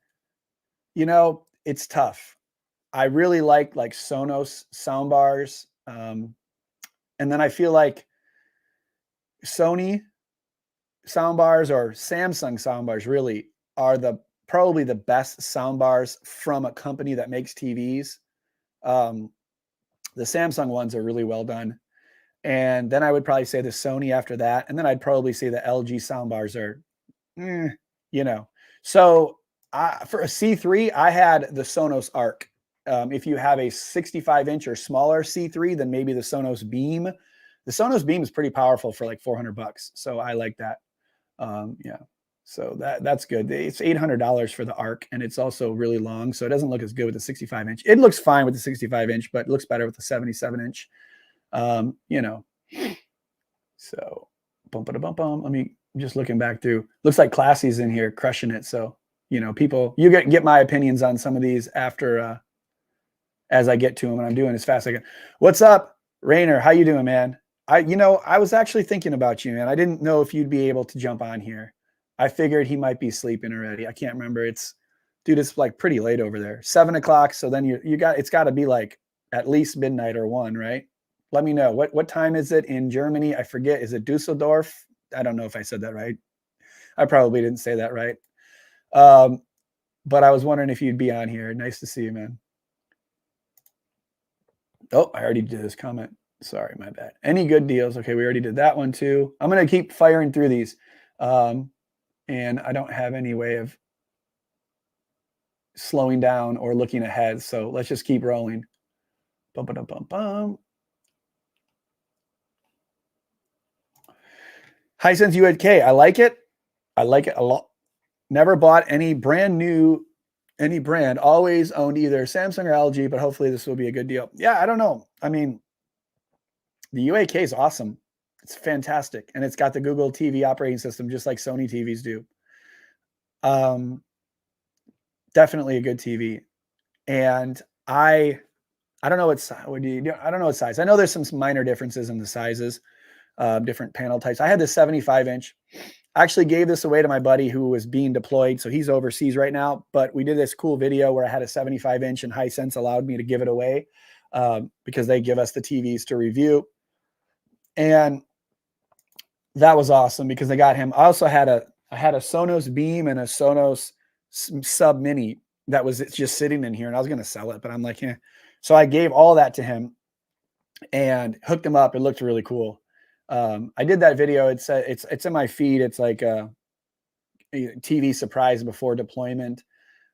it's tough. I really like Sonos soundbars. And then I feel like Sony soundbars or Samsung soundbars really are probably the best soundbars from a company that makes TVs. The Samsung ones are really well done. And then I would probably say the Sony after that. And then I'd probably say the LG soundbars are, So for a C3, I had the Sonos Arc. If you have a 65-inch or smaller C3, then maybe the Sonos Beam. The Sonos Beam is pretty powerful for like $400. So I like that. Yeah. So that's good. It's $800 for the Arc, and it's also really long. So it doesn't look as good with the 65-inch. It looks fine with the 65-inch, but it looks better with the 77-inch. So bum. Let me just looking back through. Looks like Classy's in here crushing it. So, people, you get my opinions on some of these after, as I get to them, and I'm doing as fast as I can. What's up, Rainer? How you doing, man? I was actually thinking about you, man. I didn't know if you'd be able to jump on here. I figured he might be sleeping already. I can't remember. It's like pretty late over there. 7 o'clock. So then it's got to be like at least midnight or 1, right? Let me know. What time is it in Germany? I forget. Is it Dusseldorf? I don't know if I said that right. I probably didn't say that right. But I was wondering if you'd be on here. Nice to see you, man. Oh, I already did this comment. Sorry, my bad. Any good deals? Okay, we already did that one too. I'm going to keep firing through these. And I don't have any way of slowing down or looking ahead. So let's just keep rolling. Bum. Hisense UHK. I like it. I like it a lot. Never bought any brand. Always owned either Samsung or LG, but hopefully this will be a good deal. Yeah, I don't know. I mean, the UAK is awesome. It's fantastic. And it's got the Google TV operating system, just like Sony TVs do. Definitely a good TV. And I don't know what size. I don't know what size. I know there's some minor differences in the sizes, different panel types. I had the 75-inch. I actually gave this away to my buddy who was being deployed. So he's overseas right now, but we did this cool video where I had a 75-inch and Hisense allowed me to give it away because they give us the TVs to review. And that was awesome because they got him. I also had a Sonos Beam and a Sonos Sub Mini that was just sitting in here, and I was going to sell it, but I'm like, So I gave all that to him and hooked him up. It looked really cool. I did that video. It's in my feed. It's like a TV surprise before deployment.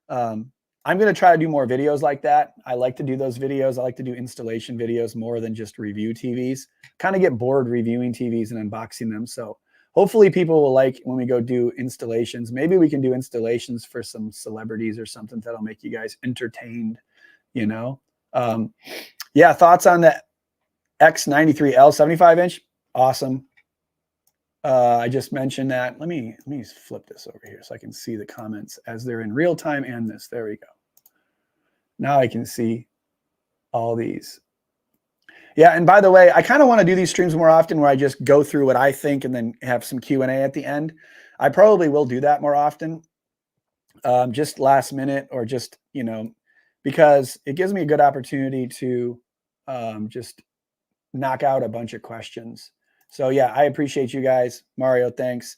I'm going to try to do more videos like that. I like to do those videos. I like to do installation videos more than just review TVs. Kind of get bored reviewing TVs and unboxing them. So hopefully people will like when we go do installations. Maybe we can do installations for some celebrities or something that'll make you guys entertained, you know? Yeah, thoughts on the X93L 75-inch? Awesome. I just mentioned that. Let me flip this over here so I can see the comments as they're in real time and this. There we go. Now I can see all these. Yeah, and by the way, I kind of want to do these streams more often where I just go through what I think and then have some Q&A at the end. I probably will do that more often, just last minute or just, you know, because it gives me a good opportunity to just knock out a bunch of questions. So yeah, I appreciate you guys. Mario, thanks.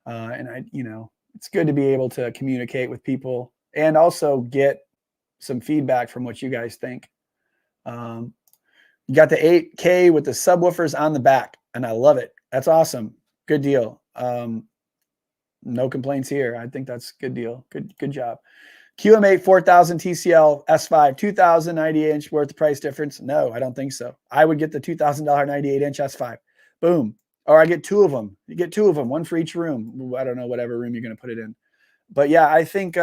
And you know, it's good to be able to communicate with people and also get some feedback from what you guys think. You got the 8K with the subwoofers on the back, and I love it. That's awesome. Good deal. No complaints here. I think that's a good deal. Good job. QM8 4000 TCL S5 2000 98-inch worth of price difference? No, I don't think so. I would get the $2,000 98-inch S5. Boom. Or I get two of them. You get two of them, one for each room. I don't know whatever room you're going to put it in. But yeah, I think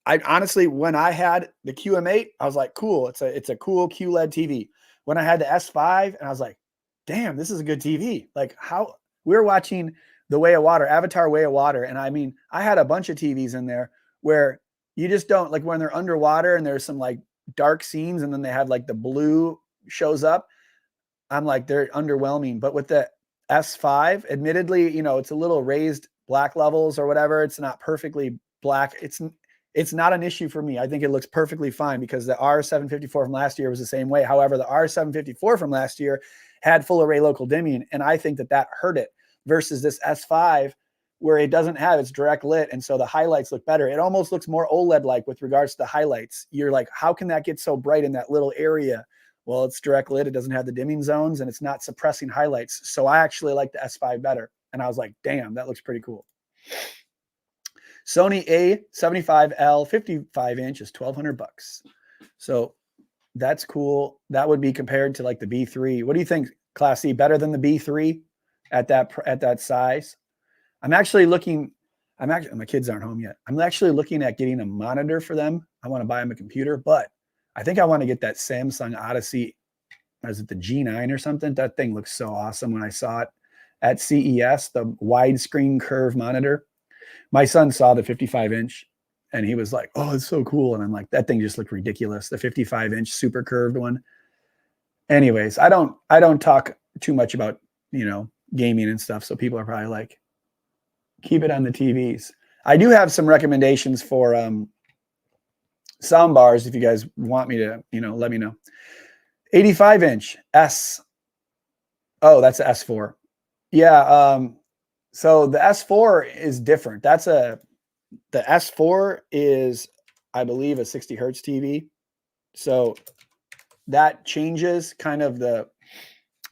I honestly, when I had the QM8, I was like, cool. It's a cool QLED TV. When I had the S5, and I was like, damn, this is a good TV. Like how we were watching The Way of Water, Avatar Way of Water. And I mean, I had a bunch of TVs in there where you just don't like when they're underwater and there's some like dark scenes and then they have like the blue shows up. I'm like, they're underwhelming. But with the S5, admittedly, you know, it's a little raised black levels or whatever. It's not perfectly black. It's not an issue for me. I think it looks perfectly fine because the R754 from last year was the same way. However, the R754 from last year had full array local dimming, and I think that hurt it versus this S5 where it doesn't have, it's direct lit, and so the highlights look better. It almost looks more OLED-like with regards to the highlights. You're like, how can that get so bright in that little area? Well, it's direct lit. It doesn't have the dimming zones, and it's not suppressing highlights. So I actually like the S5 better, and I was like, damn, that looks pretty cool. Sony A75L 55-inch is $1,200. So that's cool. That would be compared to like the B3. What do you think, Class C? Better than the B3 at that size? I'm actually looking. My kids aren't home yet. I'm actually looking at getting a monitor for them. I want to buy them a computer, but I think I want to get that Samsung Odyssey. Is it the G9 or something? That thing looks so awesome when I saw it at CES, the widescreen curve monitor. My son saw the 55-inch and he was like, oh, it's so cool. And I'm like, that thing just looked ridiculous. The 55-inch super curved one. Anyways, I don't talk too much about, you know, gaming and stuff. So people are probably like, keep it on the TVs. I do have some recommendations for sound bars. If you guys want me to, you know, let me know. 85-inch S. Oh, that's the S4. Yeah. So the S4 is different. The S4 is, I believe, a 60 hertz TV. So that changes kind of the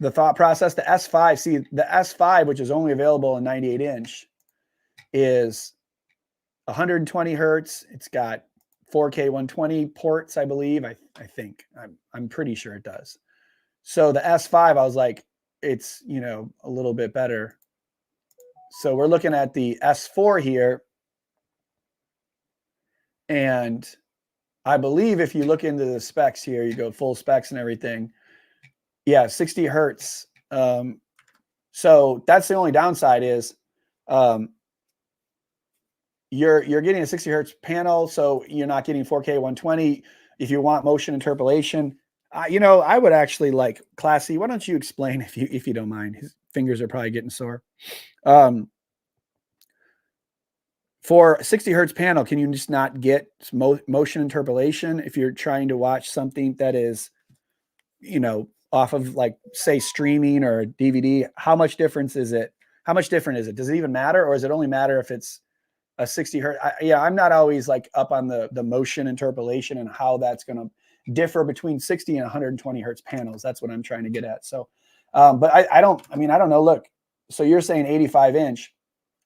thought process. The S5, see, the S5, which is only available in 98-inch, is 120 hertz. It's got 4K 120 ports, I believe. I think. I'm pretty sure it does. So the S5, I was like, it's, you know, a little bit better. So we're looking at the S4 here. And I believe if you look into the specs here, you go full specs and everything. Yeah, 60 hertz. So that's the only downside is you're getting a 60 hertz panel, so you're not getting 4K 120. If you want motion interpolation, you know, I would actually like Classy. Why don't you explain if you don't mind? His fingers are probably getting sore. For a 60 hertz panel, can you just not get motion interpolation if you're trying to watch something that is, you know, off of like say streaming or a DVD? How much difference is it? How much different is it? Does it even matter, or does it only matter if it's a 60 hertz? Yeah, I'm not always like up on the motion interpolation and how that's going to differ between 60 and 120 hertz panels. That's what I'm trying to get at. So, but I don't know. Look, so you're saying 85-inch.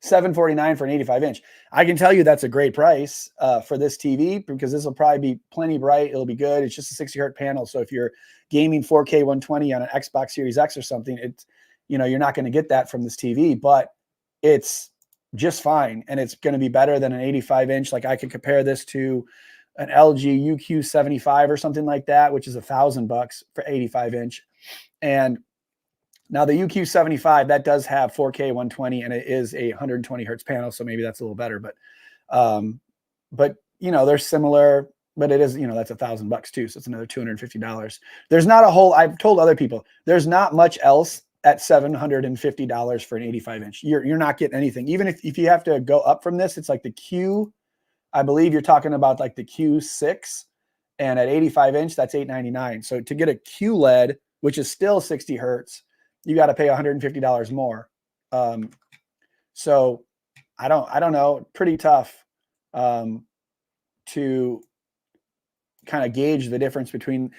$749 for an 85 inch. I can tell you that's a great price for this TV because this will probably be plenty bright. It'll be good. It's just a 60 hertz panel. So if you're gaming 4K 120 on an Xbox Series X or something, it's, you know, you're not going to get that from this TV, but it's just fine. And it's going to be better than an 85 inch. Like I could compare this to an LG UQ75 or something like that, which is $1,000 for 85 inch. And now the UQ75, that does have 4K 120 and it is a 120 hertz panel. So maybe that's a little better, but you know, they're similar, but it is, you know, that's $1,000 too. So it's another $250. There's not a whole, I've told other people, there's not much else at $750 for an 85 inch. You're not getting anything. Even if you have to go up from this, it's like the Q, I believe you're talking about like the Q6, and at 85 inch, that's $899. So to get a QLED, which is still 60 hertz, you got to pay $150 more. So I don't know, pretty tough to kind of gauge the difference between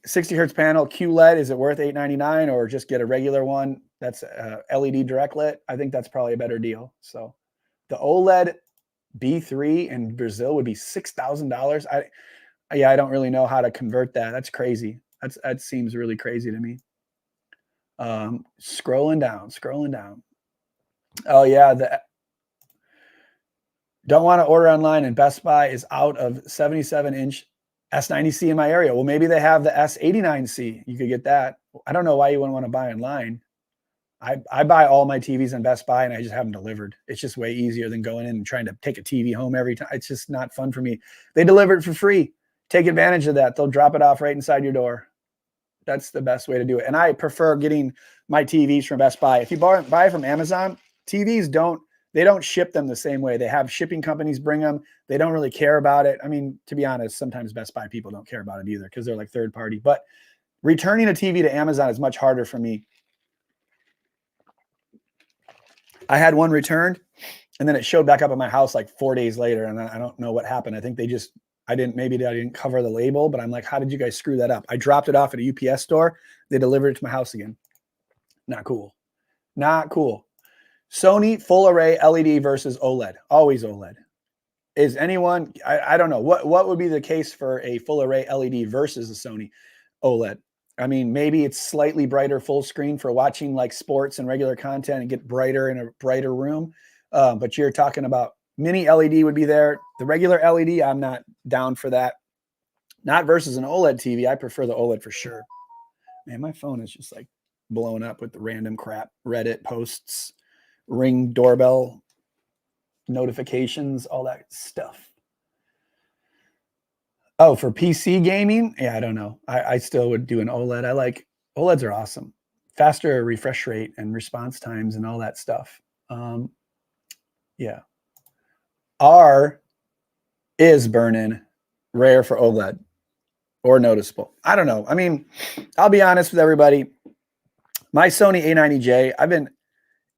60 hertz panel QLED. Is it worth $899 or just get a regular one that's LED direct lit? I think that's probably a better deal. So the OLED B3 in Brazil would be $6,000. I don't really know how to convert that. That's crazy. That seems really crazy to me. Scrolling down. Oh yeah, don't want to order online, and Best Buy is out of 77-inch S90C in my area. Well, maybe they have the S89C. You could get that. I don't know why you wouldn't want to buy online. I buy all my TVs on Best Buy and I just have them delivered. It's just way easier than going in and trying to take a TV home every time. It's just not fun for me. They deliver it for free. Take advantage of that. They'll drop it off right inside your door. That's the best way to do it. And I prefer getting my TVs from Best Buy. If you buy from Amazon, TVs they don't ship them the same way. They have shipping companies bring them. They don't really care about it. I mean, to be honest, sometimes Best Buy people don't care about it either because they're like third party. But returning a TV to Amazon is much harder for me. I had one returned and then it showed back up at my house like 4 days later. And I don't know what happened. I think maybe I didn't cover the label, but I'm like, how did you guys screw that up? I dropped it off at a UPS store. They delivered it to my house again. Not cool. Not cool. Sony full array LED versus OLED. Always OLED. Is anyone, I don't know, what would be the case for a full array LED versus a Sony OLED? I mean, maybe it's slightly brighter full screen for watching like sports and regular content and get brighter in a brighter room. But you're talking about mini LED would be there. The regular LED, I'm not down for that. Not versus an OLED TV. I prefer the OLED for sure. Man, my phone is just like blowing up with the random crap. Reddit posts, Ring doorbell notifications, all that stuff. Oh, for PC gaming? Yeah, I don't know. I still would do an OLED. OLEDs are awesome. Faster refresh rate and response times and all that stuff. Yeah. R is burn-in, rare for OLED or noticeable. I don't know. I mean, I'll be honest with everybody. My Sony A90J,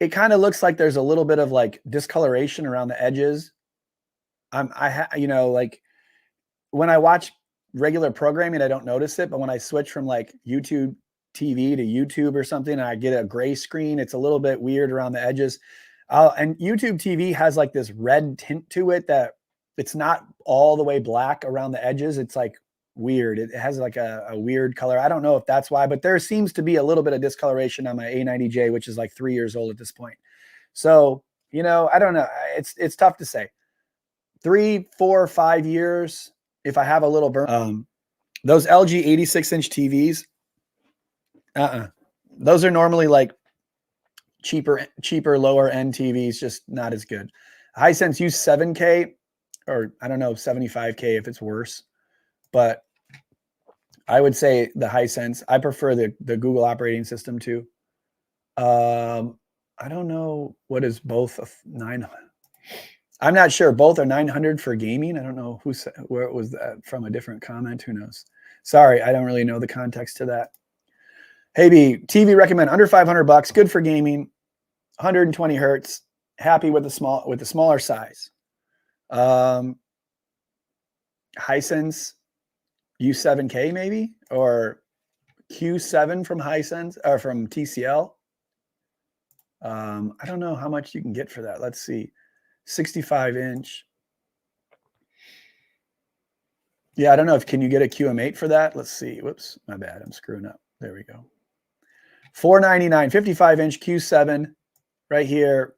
it kind of looks like there's a little bit of like discoloration around the edges. Like when I watch regular programming, I don't notice it. But when I switch from like YouTube TV to YouTube or something, and I get a gray screen, it's a little bit weird around the edges. And YouTube TV has like this red tint to it that it's not all the way black around the edges. It's like weird. It has like a weird color. I don't know if that's why, but there seems to be a little bit of discoloration on my A90J, which is like 3 years old at this point. So, I don't know. It's tough to say. 3, 4, 5 years, if I have a little burn. Those LG 86-inch TVs, those are normally like cheaper, lower end TVs, just not as good. Hisense use 7K, or I don't know, 75K if it's worse. But I would say the Hisense. I prefer the Google operating system too. I don't know what is both of 900. I'm not sure. Both are 900 for gaming. I don't know where it was that from, a different comment. Who knows? Sorry, I don't really know the context to that. Hey B, TV recommend under $500, good for gaming, 120 hertz. Happy with the smaller size. Hisense U7K maybe, or Q7 from Hisense or from TCL. I don't know how much you can get for that. Let's see. 65-inch. Yeah, I don't know if can you get a QM8 for that? Let's see. Whoops, my bad. I'm screwing up. There we go. $499, 55-inch Q7 right here,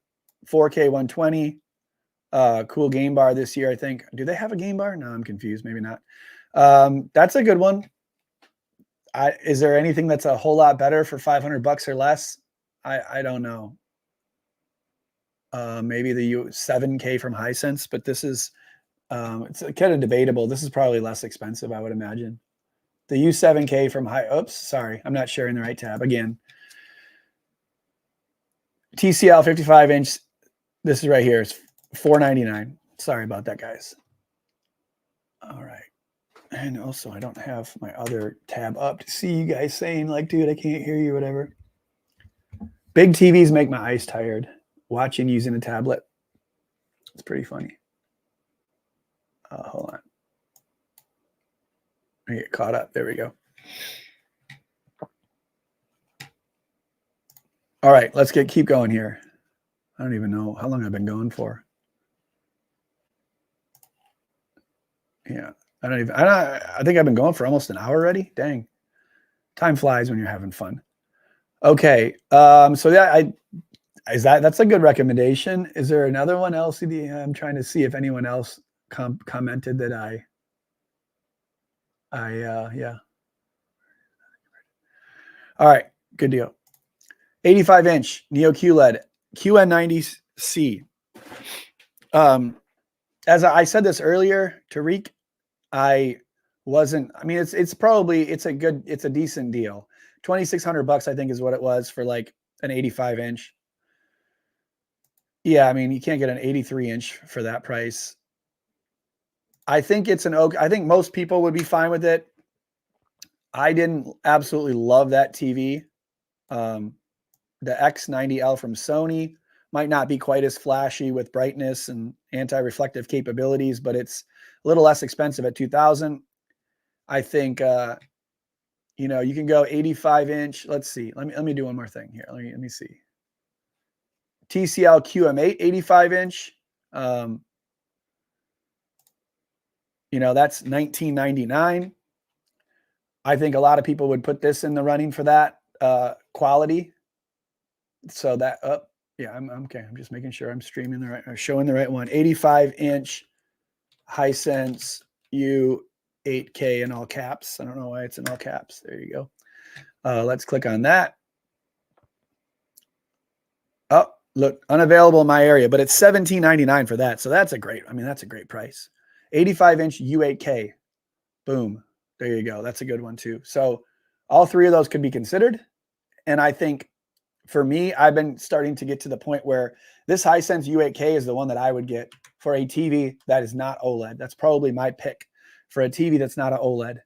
4K 120. Cool game bar this year, I think. Do they have a game bar? No, I'm confused. Maybe not. That's a good one. Is there anything that's a whole lot better for 500 bucks or less? I don't know. Maybe the U7K from Hisense, but this is it's kind of debatable. This is probably less expensive, I would imagine. The U7K from oops, sorry, I'm not sharing the right tab again. TCL 55-inch. This is right here. It's $499. Sorry about that, guys. All right. And also, I don't have my other tab up to see you guys saying, like, dude, I can't hear you, whatever. Big TVs make my eyes tired. Watching using a tablet. It's pretty funny. Hold on. I get caught up. There we go. All right, let's keep going here. I don't even know how long I've been going for. Yeah, I think I've been going for almost an hour already. Dang, time flies when you're having fun. Okay, so yeah, that's a good recommendation. Is there another one, LCD? I'm trying to see if anyone else commented that yeah. All right, good deal. 85-inch Neo QLED QN90C. As I said this earlier, Tariq, I mean, it's a decent deal. 2,600 bucks, I think, is what it was for like an 85-inch. Yeah, I mean, you can't get an 83-inch for that price. I think I think most people would be fine with it. I didn't absolutely love that TV. The X90L from Sony might not be quite as flashy with brightness and anti-reflective capabilities, but it's a little less expensive at $2,000. I think you know, you can go 85-inch. Let's see. Let me do one more thing here. Let me see. TCL QM8 85-inch. You know, that's $19.99. I think a lot of people would put this in the running for that quality. So that up, yeah, I'm okay. I'm just making sure I'm streaming the right, or showing the right one. 85-inch Hisense U8K in all caps. I don't know why it's in all caps. There you go. Let's click on that. Oh, look, unavailable in my area, but it's $17.99 for that. So that's a great price. 85-inch U8K. Boom. There you go. That's a good one too. So all three of those could be considered. And I think for me, I've been starting to get to the point where this Hisense U8K is the one that I would get for a TV that is not OLED. That's probably my pick for a TV that's not an OLED.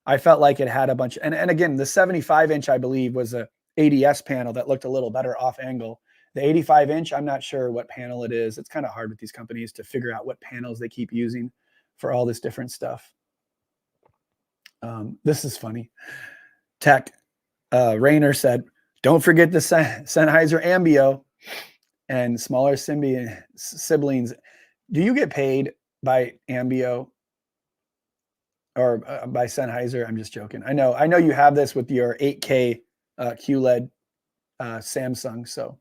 I felt like it had a bunch, and again, the 75-inch, I believe, was a ADS panel that looked a little better off angle. The 85-inch, I'm not sure what panel it is. It's kind of hard with these companies to figure out what panels they keep using for all this different stuff. This is funny. Tech Rayner said, don't forget the Sennheiser Ambio and smaller siblings. Do you get paid by Ambio or by Sennheiser? I'm just joking. I know you have this with your 8K QLED Samsung. So,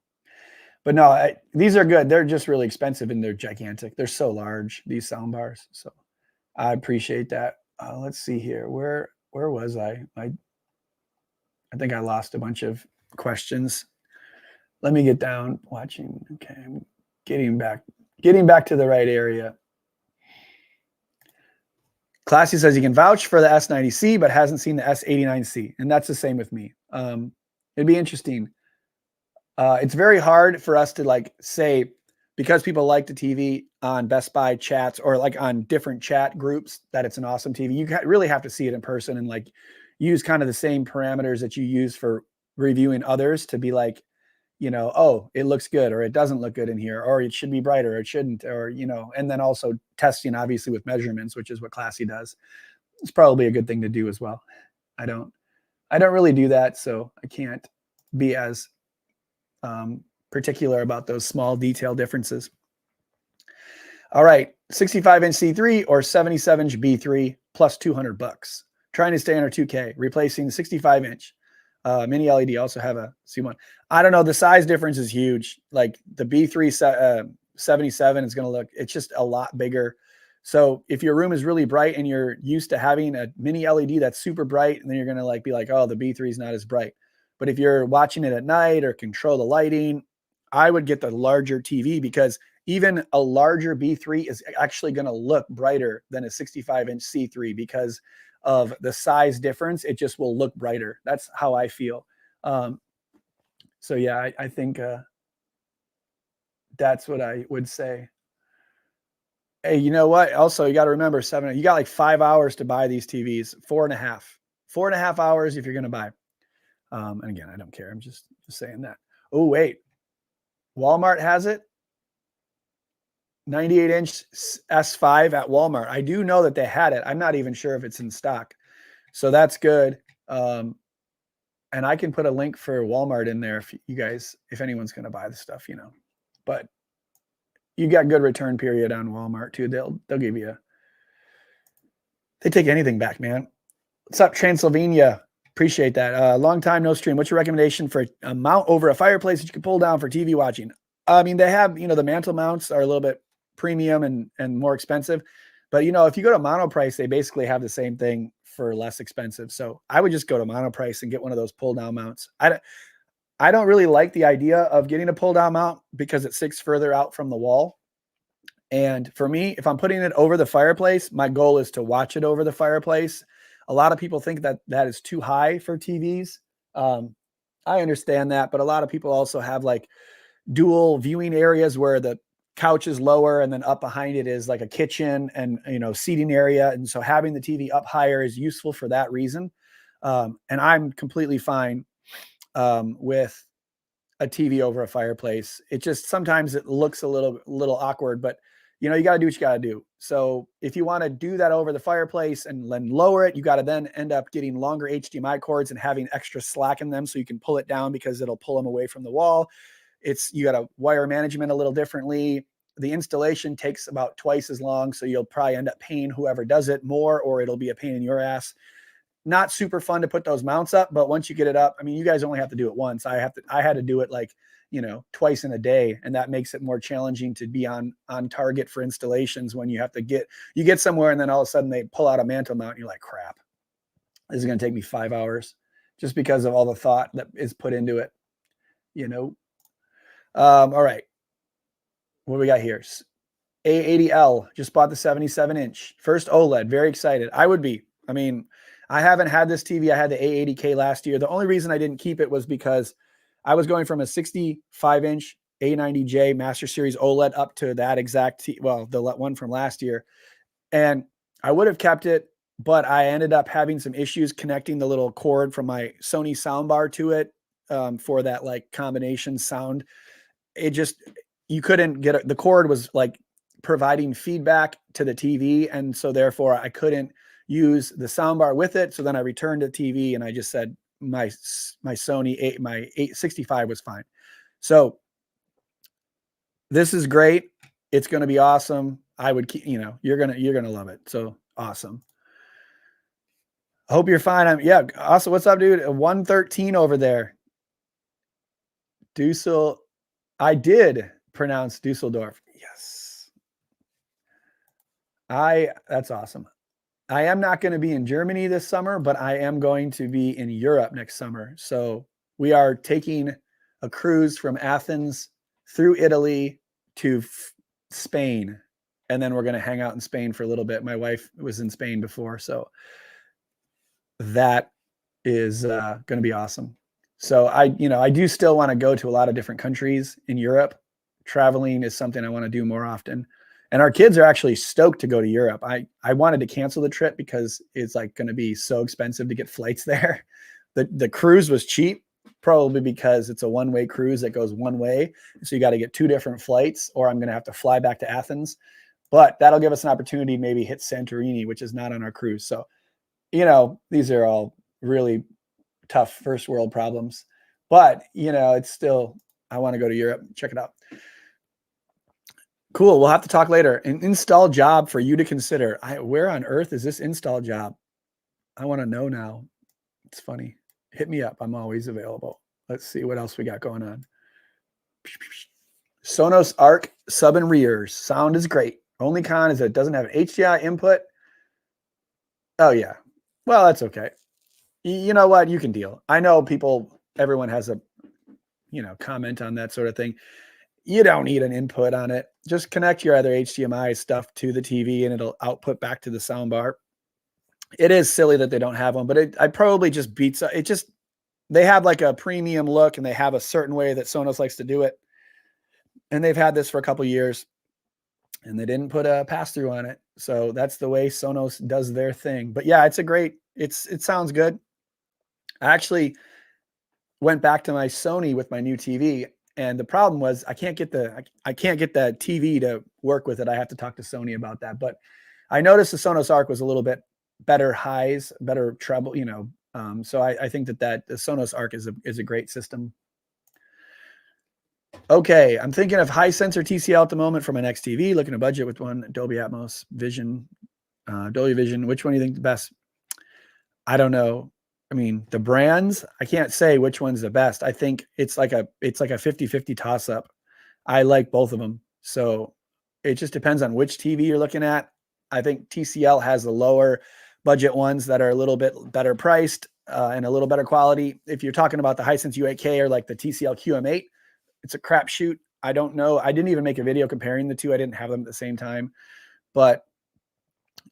but no, these are good. They're just really expensive and they're gigantic. They're so large, these sound bars. So I appreciate that. Let's see here. Where was I? I think I lost a bunch of questions. Let me get down watching. Okay, I'm getting back to the right area. Classy says he can vouch for the S90C, but hasn't seen the S89C, and that's the same with me. It'd be interesting. It's very hard for us to like say, because people like the TV on Best Buy chats or like on different chat groups, that it's an awesome TV. You really have to see it in person and like use kind of the same parameters that you use for reviewing others to be like, you know, oh, it looks good or it doesn't look good in here, or it should be brighter or it shouldn't, or, you know, and then also testing obviously with measurements, which is what Classy does. It's probably a good thing to do as well. I don't really do that, so I can't be as particular about those small detail differences. All right, 65-inch C3 or 77-inch B3 plus $200. Trying to stay under 2K, replacing the 65-inch. Mini LED also have a C1. I don't know. The size difference is huge. Like the B3 77 is going to look, it's just a lot bigger. So if your room is really bright and you're used to having a mini LED that's super bright, and then you're going to like be like, oh, the B3 is not as bright. But if you're watching it at night or control the lighting, I would get the larger TV, because even a larger B3 is actually going to look brighter than a 65-inch C3 because of the size difference. It just will look brighter. That's how I feel. So yeah, I think that's what I would say. Hey, you know what? Also, you got to remember, you got like 5 hours to buy these TVs, 4.5 hours if you're going to buy. And again, I don't care. I'm just saying that. Oh, wait. Walmart has it. 98-inch S5 at Walmart. I do know that they had it. I'm not even sure if it's in stock. So that's good. And I can put a link for Walmart in there if anyone's going to buy the stuff, but you got good return period on Walmart too. They'll give you they take anything back, man. What's up, Transylvania? Appreciate that. Long time no stream. What's your recommendation for a mount over a fireplace that you can pull down for TV watching? I mean, they have, the mantle mounts are a little bit premium and more expensive, but if you go to Monoprice, they basically have the same thing for less expensive. So I would just go to Monoprice and get one of those pull down mounts. I don't really like the idea of getting a pull down mount because it sticks further out from the wall. And for me, if I'm putting it over the fireplace, my goal is to watch it over the fireplace. A lot of people think that that is too high for TVs. I understand that, but a lot of people also have like dual viewing areas where the couch is lower and then up behind it is like a kitchen and seating area. And so having the TV up higher is useful for that reason. And I'm completely fine with a TV over a fireplace. It just sometimes it looks a little awkward, but you got to do what you got to do. So if you want to do that over the fireplace and then lower it, you got to then end up getting longer HDMI cords and having extra slack in them so you can pull it down because it'll pull them away from the wall. You got to wire management a little differently. The installation takes about twice as long. So you'll probably end up paying whoever does it more, or it'll be a pain in your ass. Not super fun to put those mounts up, but once you get it up, I mean, you guys only have to do it once. I had to do it like, twice in a day. And that makes it more challenging to be on target for installations when you get somewhere and then all of a sudden they pull out a mantle mount and you're like, crap, this is going to take me 5 hours just because of all the thought that is put into it, all right. What do we got here? A80L just bought the 77-inch first OLED. Very excited. I would be. I mean, I haven't had this TV. I had the A80K last year. The only reason I didn't keep it was because I was going from a 65-inch A90J Master Series OLED up to that exact, the one from last year. And I would have kept it, but I ended up having some issues connecting the little cord from my Sony soundbar to it for that like combination sound. You couldn't get it. The cord was like providing feedback to the TV. And so therefore I couldn't use the soundbar with it. So then I returned to the TV and I just said my Sony my 865 was fine. So this is great. It's going to be awesome. I would keep, you're going to love it. So awesome. I hope you're fine. Yeah. Also, what's up, dude? 113 over there. I did pronounce Dusseldorf. Yes. That's awesome. I am not going to be in Germany this summer, but I am going to be in Europe next summer. So we are taking a cruise from Athens through Italy to Spain. And then we're going to hang out in Spain for a little bit. My wife was in Spain before. So that is going to be awesome. So I do still want to go to a lot of different countries in Europe. Traveling is something I want to do more often. And our kids are actually stoked to go to Europe. I wanted to cancel the trip because it's like going to be so expensive to get flights there. The cruise was cheap, probably because it's a one-way cruise that goes one way. So you got to get 2 different flights, or I'm going to have to fly back to Athens. But that'll give us an opportunity to maybe hit Santorini, which is not on our cruise. So, these are all really tough first world problems. But, it's still, I want to go to Europe. Check it out. Cool. We'll have to talk later. An install job for you to consider. Where on earth is this install job? I want to know now. It's funny. Hit me up. I'm always available. Let's see what else we got going on. Sonos Arc sub and rears. Sound is great. Only con is that it doesn't have an HDMI input. Oh, yeah. Well, that's okay. You know what? You can deal. I know everyone has a, comment on that sort of thing. You don't need an input on it. Just connect your other HDMI stuff to the TV and it'll output back to the soundbar. It is silly that they don't have one, but I probably just beats it. They have like a premium look and they have a certain way that Sonos likes to do it. And they've had this for a couple years and they didn't put a pass through on it. So that's the way Sonos does their thing. But yeah, it sounds good. I actually went back to my Sony with my new TV. And the problem was I can't get the TV to work with it. I have to talk to Sony about that. But I noticed the Sonos Arc was a little bit better highs, better treble, so I think that the Sonos Arc is a great system. Okay, I'm thinking of Hisense or TCL at the moment for my next TV. Looking at budget with one Dolby Atmos, Vision, Dolby Vision. Which one do you think the best? I don't know. I mean, the brands, I can't say which one's the best. I think it's like a 50-50 toss up. I like both of them. So it just depends on which TV you're looking at. I think TCL has the lower budget ones that are a little bit better priced and a little better quality. If you're talking about the Hisense U8K or like the TCL QM8, it's a crapshoot. I don't know. I didn't even make a video comparing the two. I didn't have them at the same time, but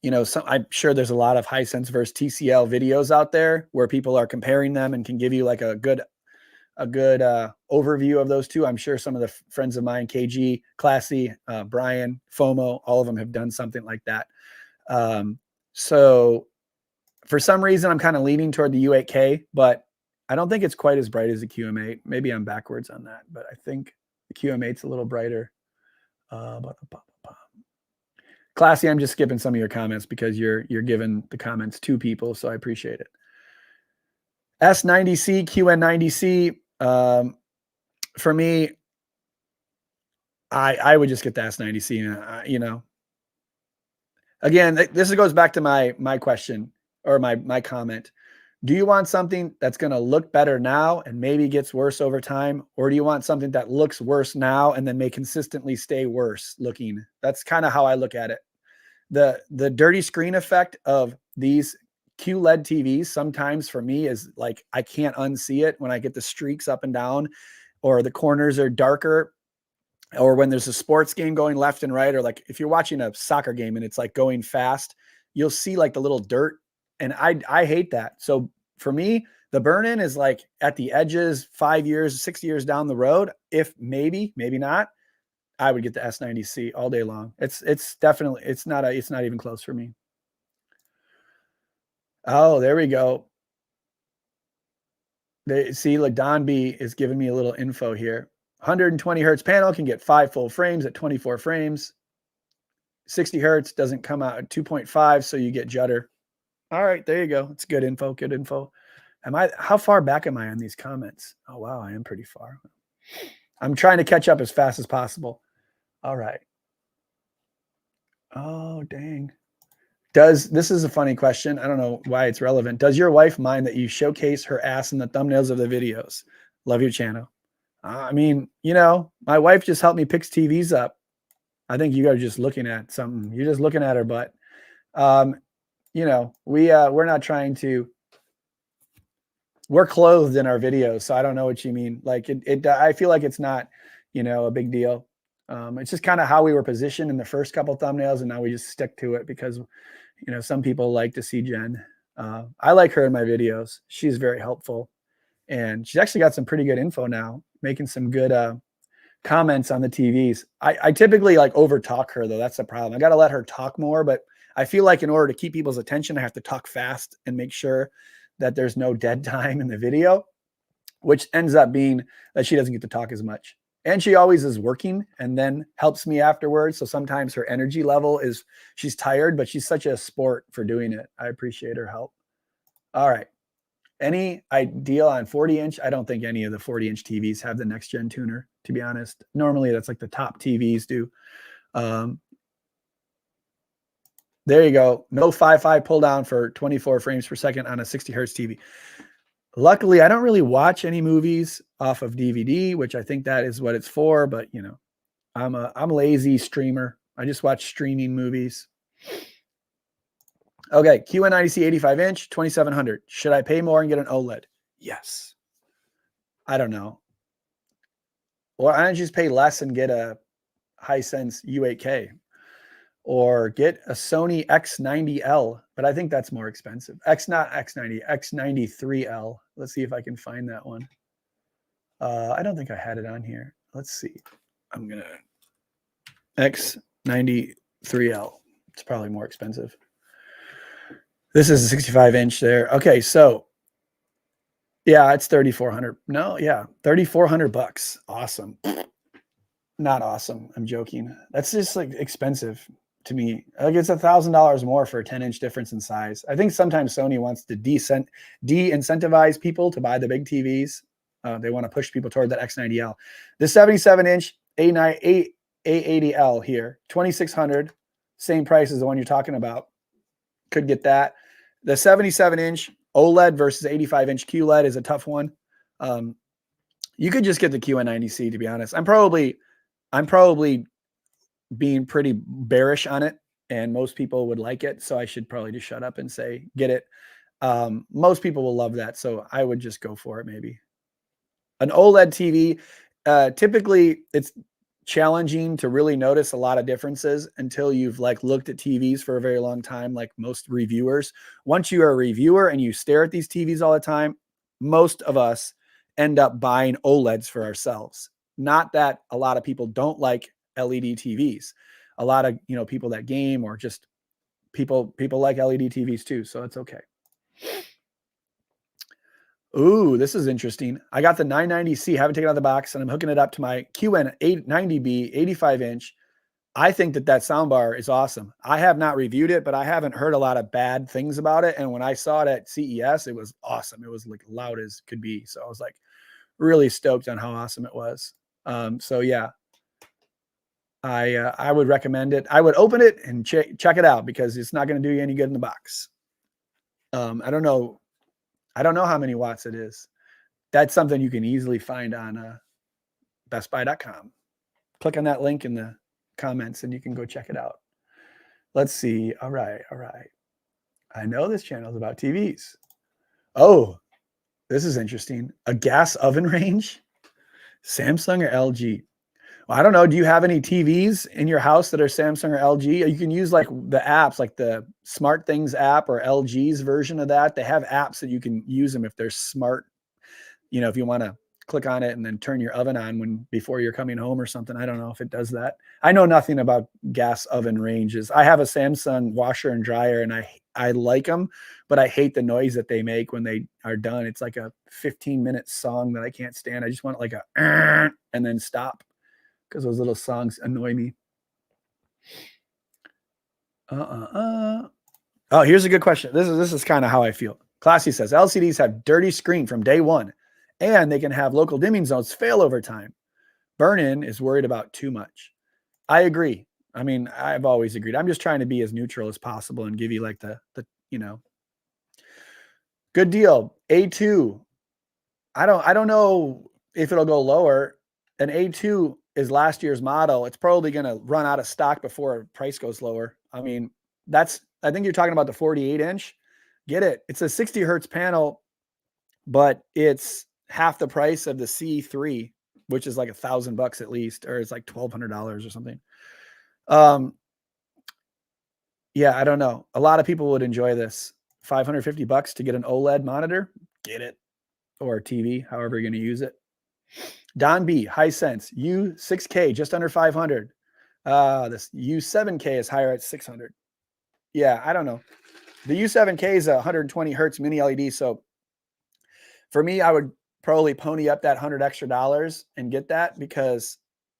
I'm sure there's a lot of Hisense versus TCL videos out there where people are comparing them and can give you like a good overview of those two. I'm sure some of the friends of mine, KG, Classy, Brian, FOMO, all of them have done something like that. So for some reason, I'm kind of leaning toward the U8K, but I don't think it's quite as bright as the QM8. Maybe I'm backwards on that, but I think the QM8's a little brighter. Classy, I'm just skipping some of your comments because you're giving the comments to people, so I appreciate it. S90C, QN90C. For me, I would just get the S90C. Again, this goes back to my question or my comment. Do you want something that's going to look better now and maybe gets worse over time? Or do you want something that looks worse now and then may consistently stay worse looking? That's kind of how I look at it. The dirty screen effect of these QLED TVs sometimes for me is like, I can't unsee it when I get the streaks up and down or the corners are darker, or when there's a sports game going left and right, or like if you're watching a soccer game and it's like going fast, you'll see like the little dirt. And I hate that. So for me, the burn-in is like at the edges, 5 years, 6 years down the road. If maybe not, I would get the S90C all day long. It's definitely, it's not even close for me. Oh, there we go. They see, like Don B is giving me a little info here. 120 hertz panel can get 5 full frames at 24 frames. 60 hertz doesn't come out at 2.5, so you get judder. All right, there you go. It's good info. Good info. How far back am I on these comments? Oh, wow, I am pretty far. I'm trying to catch up as fast as possible. All right. Oh, dang. This is a funny question. I don't know why it's relevant. Does your wife mind that you showcase her ass in the thumbnails of the videos? Love your channel. I mean, my wife just helped me pick TVs up. I think you guys are just looking at something. You're just looking at her butt. We're not trying to. We're clothed in our videos, so I don't know what you mean. Like I feel like it's not, a big deal. It's just kind of how we were positioned in the first couple thumbnails, and now we just stick to it because, some people like to see Jen. I like her in my videos. She's very helpful, and she's actually got some pretty good info now, making some good comments on the TVs. I typically like over talk her though. That's the problem. I got to let her talk more, but I feel like in order to keep people's attention, I have to talk fast and make sure that there's no dead time in the video, which ends up being that she doesn't get to talk as much. And she always is working and then helps me afterwards. So sometimes her energy level she's tired, but she's such a sport for doing it. I appreciate her help. All right. Any ideal on 40-inch? I don't think any of the 40-inch TVs have the next gen tuner, to be honest. Normally that's like the top TVs do. There you go. No 5.5 pull down for 24 frames per second on a 60 hertz TV. Luckily, I don't really watch any movies off of DVD, which I think that is what it's for. But you know, I'm a lazy streamer. I just watch streaming movies. Okay, QN90C 85-inch, 2,700. Should I pay more and get an OLED? Yes. I don't know. Or I don't just pay less and get a Hisense U8K, or get a Sony X90L, but I think that's more expensive. Not X90, X93L. Let's see if I can find that one. I don't think I had it on here. Let's see. I'm gonna X93L. It's probably more expensive. This is a 65-inch there. Okay, so yeah, it's 3,400. No, yeah, 3,400 bucks. Awesome. Not awesome. I'm joking. That's just like expensive to me. Like it's $1,000 more for a 10-inch difference in size. I think sometimes Sony wants to de-incentivize people to buy the big TVs. They want to push people toward that X90L. The 77-inch A80L here, 2,600, same price as the one you're talking about. Could get that. The 77-inch OLED versus 85-inch QLED is a tough one. You could just get the QN90C, to be honest. I'm probably being pretty bearish on it, and most people would like it, so I should probably just shut up and say get it. Most people will love that, so I would just go for it. Maybe an OLED TV, typically it's challenging to really notice a lot of differences until you've like looked at TVs for a very long time, like most reviewers. Once you are a reviewer and you stare at these TVs all the time, most of us end up buying OLEDs for ourselves. Not that a lot of people don't like LED TVs. A lot of, you know, people that game or just people like LED TVs too, so it's okay. Ooh, this is interesting. I got the 990C, haven't taken it out of the box, and I'm hooking it up to my QN890B 85-inch. I think that soundbar is awesome. I have not reviewed it, but I haven't heard a lot of bad things about it. And when I saw it at CES, it was awesome. It was like loud as could be. So I was like really stoked on how awesome it was. So yeah, I would recommend it. I would open it and check it out because it's not going to do you any good in the box. I don't know how many watts it is. That's something you can easily find on bestbuy.com. Click on that link in the comments and you can go check it out. Let's see. All right. I know this channel is about TVs. Oh, this is interesting. A gas oven range? Samsung or LG? Well, I don't know. Do you have any TVs in your house that are Samsung or LG? You can use like the apps, like the Smart Things app or LG's version of that. They have apps that you can use them if they're smart. You know, if you want to click on it and then turn your oven on before you're coming home or something. I don't know if it does that. I know nothing about gas oven ranges. I have a Samsung washer and dryer and I like them, but I hate the noise that they make when they are done. It's like a 15-minute song that I can't stand. I just want like a and then stop because those little songs annoy me. Oh, here's a good question. This is kind of how I feel. Classy says LCDs have dirty screen from day one, and they can have local dimming zones fail over time. Burn-in is worried about too much. I agree. I mean, I've always agreed. I'm just trying to be as neutral as possible and give you like the good deal. A2. I don't know if it'll go lower. An A2 is last year's model. It's probably going to run out of stock before price goes lower. I mean, I think you're talking about the 48-inch. Get it. It's a 60 hertz panel, but it's half the price of the C3, which is like $1,000 at least, or it's like $1,200 or something. Yeah, I don't know. A lot of people would enjoy this. $550 to get an OLED monitor. Get it. Or TV, however you're going to use it. Don B, Hisense, U6K, just under 500. This U7K is higher at 600. Yeah, I don't know. The U7K is a 120 hertz mini LED. So for me, I would probably pony up that $100 extra and get that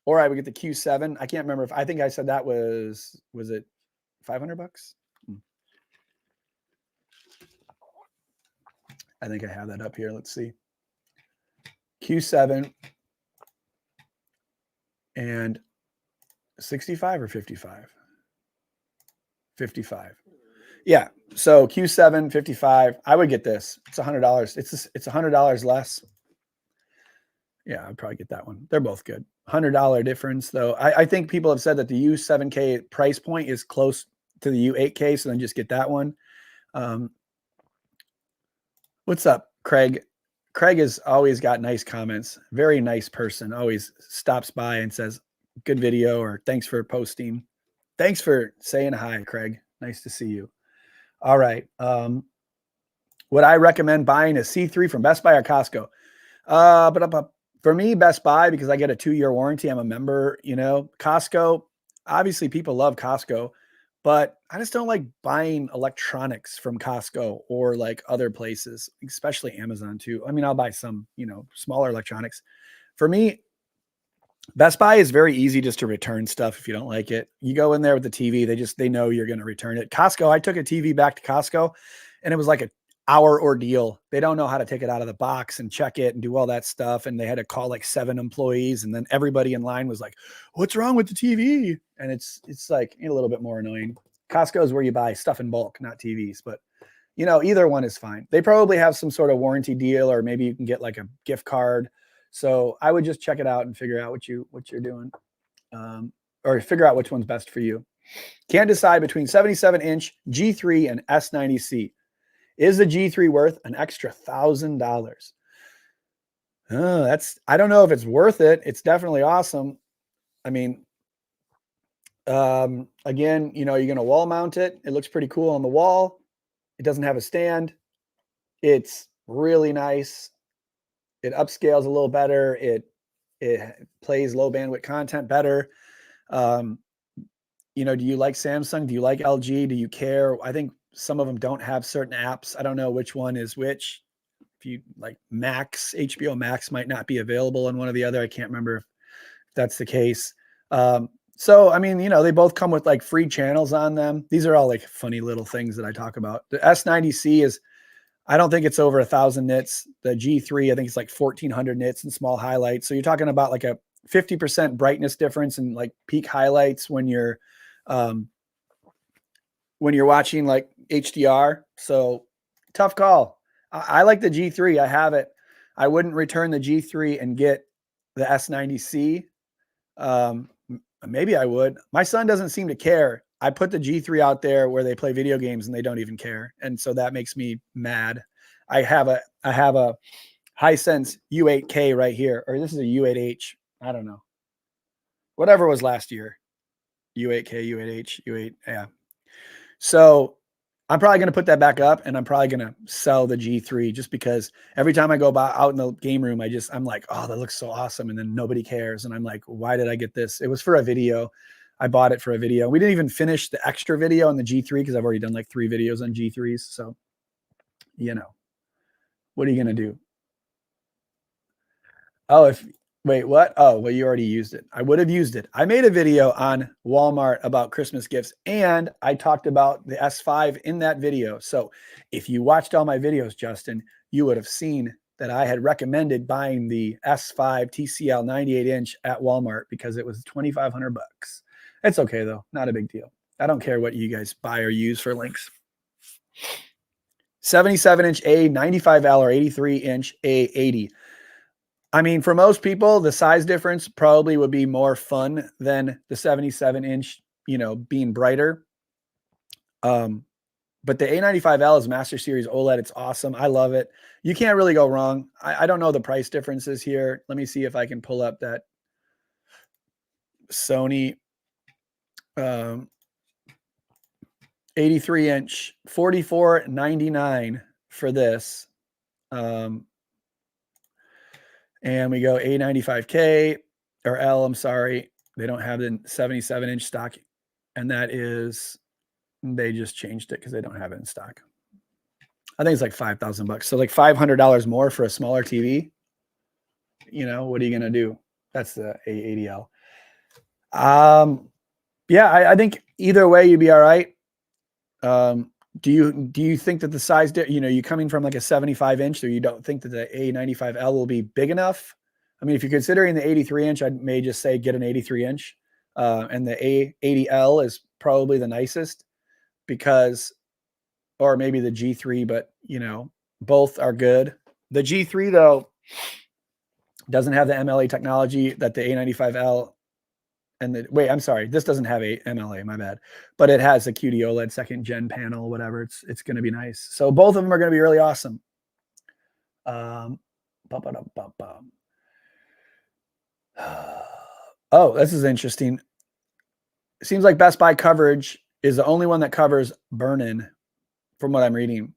or I would get the Q7. I can't remember I think I said that was it $500? I think I have that up here. Let's see. Q7 and 65 or 55? 55. Yeah. So Q7, 55. I would get this. It's $100. It's $100 less. Yeah, I'd probably get that one. They're both good. $100 difference, though. I think people have said that the U7K price point is close to the U8K, so then just get that one. What's up, Craig? Craig has always got nice comments. Very nice person. Always stops by and says, good video, or thanks for posting. Thanks for saying hi, Craig. Nice to see you. All right. Would I recommend buying a C3 from Best Buy or Costco? But for me, Best Buy, because I get a 2-year warranty. I'm a member, Costco. Obviously, people love Costco, but I just don't like buying electronics from Costco or like other places, especially Amazon too. I mean, I'll buy some, smaller electronics. For me, Best Buy is very easy just to return stuff if you don't like it. You go in there with the TV, they know you're going to return it. Costco, I took a TV back to Costco and it was like an hour ordeal. They don't know how to take it out of the box and check it and do all that stuff. And they had to call like 7 employees. And then everybody in line was like, what's wrong with the TV? And it's like a little bit more annoying. Costco is where you buy stuff in bulk, not TVs, but either one is fine. They probably have some sort of warranty deal, or maybe you can get like a gift card. So I would just check it out and figure out what you're doing, or figure out which one's best for you. Can't decide between 77-inch G3 and S90C. Is the G3 worth an extra $1,000? I don't know if it's worth it. It's definitely awesome. I mean, again, you're going to wall mount it. It looks pretty cool on the wall. It doesn't have a stand. It's really nice. It upscales a little better. It plays low bandwidth content better. Do you like Samsung? Do you like LG? Do you care? I think some of them don't have certain apps. I don't know which one is which. If you like Max, HBO Max might not be available on one or the other. I can't remember if that's the case. So, I mean, they both come with like free channels on them. These are all like funny little things that I talk about. The S90C is, I don't think it's over 1,000 nits. The G3, I think it's like 1,400 nits and small highlights. So you're talking about like a 50% brightness difference and like peak highlights when you're watching like HDR. So tough call. I like the G3. I have it. I wouldn't return the G3 and get the S90C. Maybe I would. My son doesn't seem to care. I put the G3 out there where they play video games and they don't even care. And so that makes me mad. I have a Hisense U8K right here, or this is a U8H. I don't know. Whatever was last year. U8K, U8H, U8. Yeah. So I'm probably going to put that back up, and I'm probably going to sell the G3 just because every time I go out in the game room, I'm like, oh, that looks so awesome. And then nobody cares. And I'm like, why did I get this? It was for a video. I bought it for a video. We didn't even finish the extra video on the G3 because I've already done like 3 videos on G3s. So, what are you going to do? Oh, wait, what? Oh, well, you already used it. I would have used it. I made a video on Walmart about Christmas gifts, and I talked about the S5 in that video. So if you watched all my videos, Justin, you would have seen that I had recommended buying the S5 TCL 98-inch at Walmart because it was $2,500. It's okay, though. Not a big deal. I don't care what you guys buy or use for links. 77-inch A, 95L, or 83-inch A80. I mean, for most people, the size difference probably would be more fun than the 77-inch, being brighter. But the A95L is Master Series OLED. It's awesome. I love it. You can't really go wrong. I don't know the price differences here. Let me see if I can pull up that Sony 83-inch, $44.99 for this. And we go A95K or L, I'm sorry. They don't have the 77-inch stock. And they just changed it because they don't have it in stock. I think it's like $5,000. So like $500 more for a smaller TV. What are you going to do? That's the A80L. Yeah, I think either way you'd be all right. Do you think that the size, you coming from like a 75-inch, or you don't think that the A95L will be big enough? I mean, if you're considering the 83-inch, I may just say get an 83-inch, and the A80L is probably the nicest because, or maybe the G3, but both are good. The G3 though doesn't have the MLA technology that the A95L and wait, I'm sorry, this doesn't have a MLA, my bad, but it has a QD OLED second gen panel, whatever. It's going to be nice. So both of them are going to be really awesome. Um, oh, this is interesting. It seems like Best Buy coverage is the only one that covers burn-in, from what I'm reading.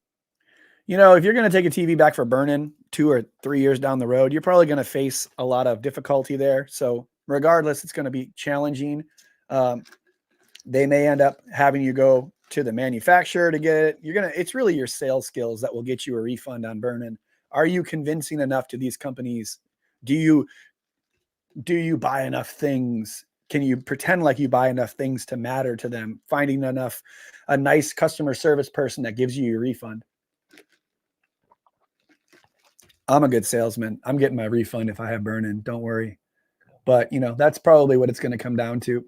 If you're going to take a TV back for burn-in 2 or 3 years down the road, you're probably going to face a lot of difficulty there. So regardless, it's going to be challenging. They may end up having you go to the manufacturer to get it. It's really your sales skills that will get you a refund on burn-in. Are you convincing enough to these companies? Do you buy enough things? Can you pretend like you buy enough things to matter to them? Finding a nice customer service person that gives you your refund. I'm a good salesman. I'm getting my refund if I have burn-in. Don't worry. But that's probably what it's going to come down to.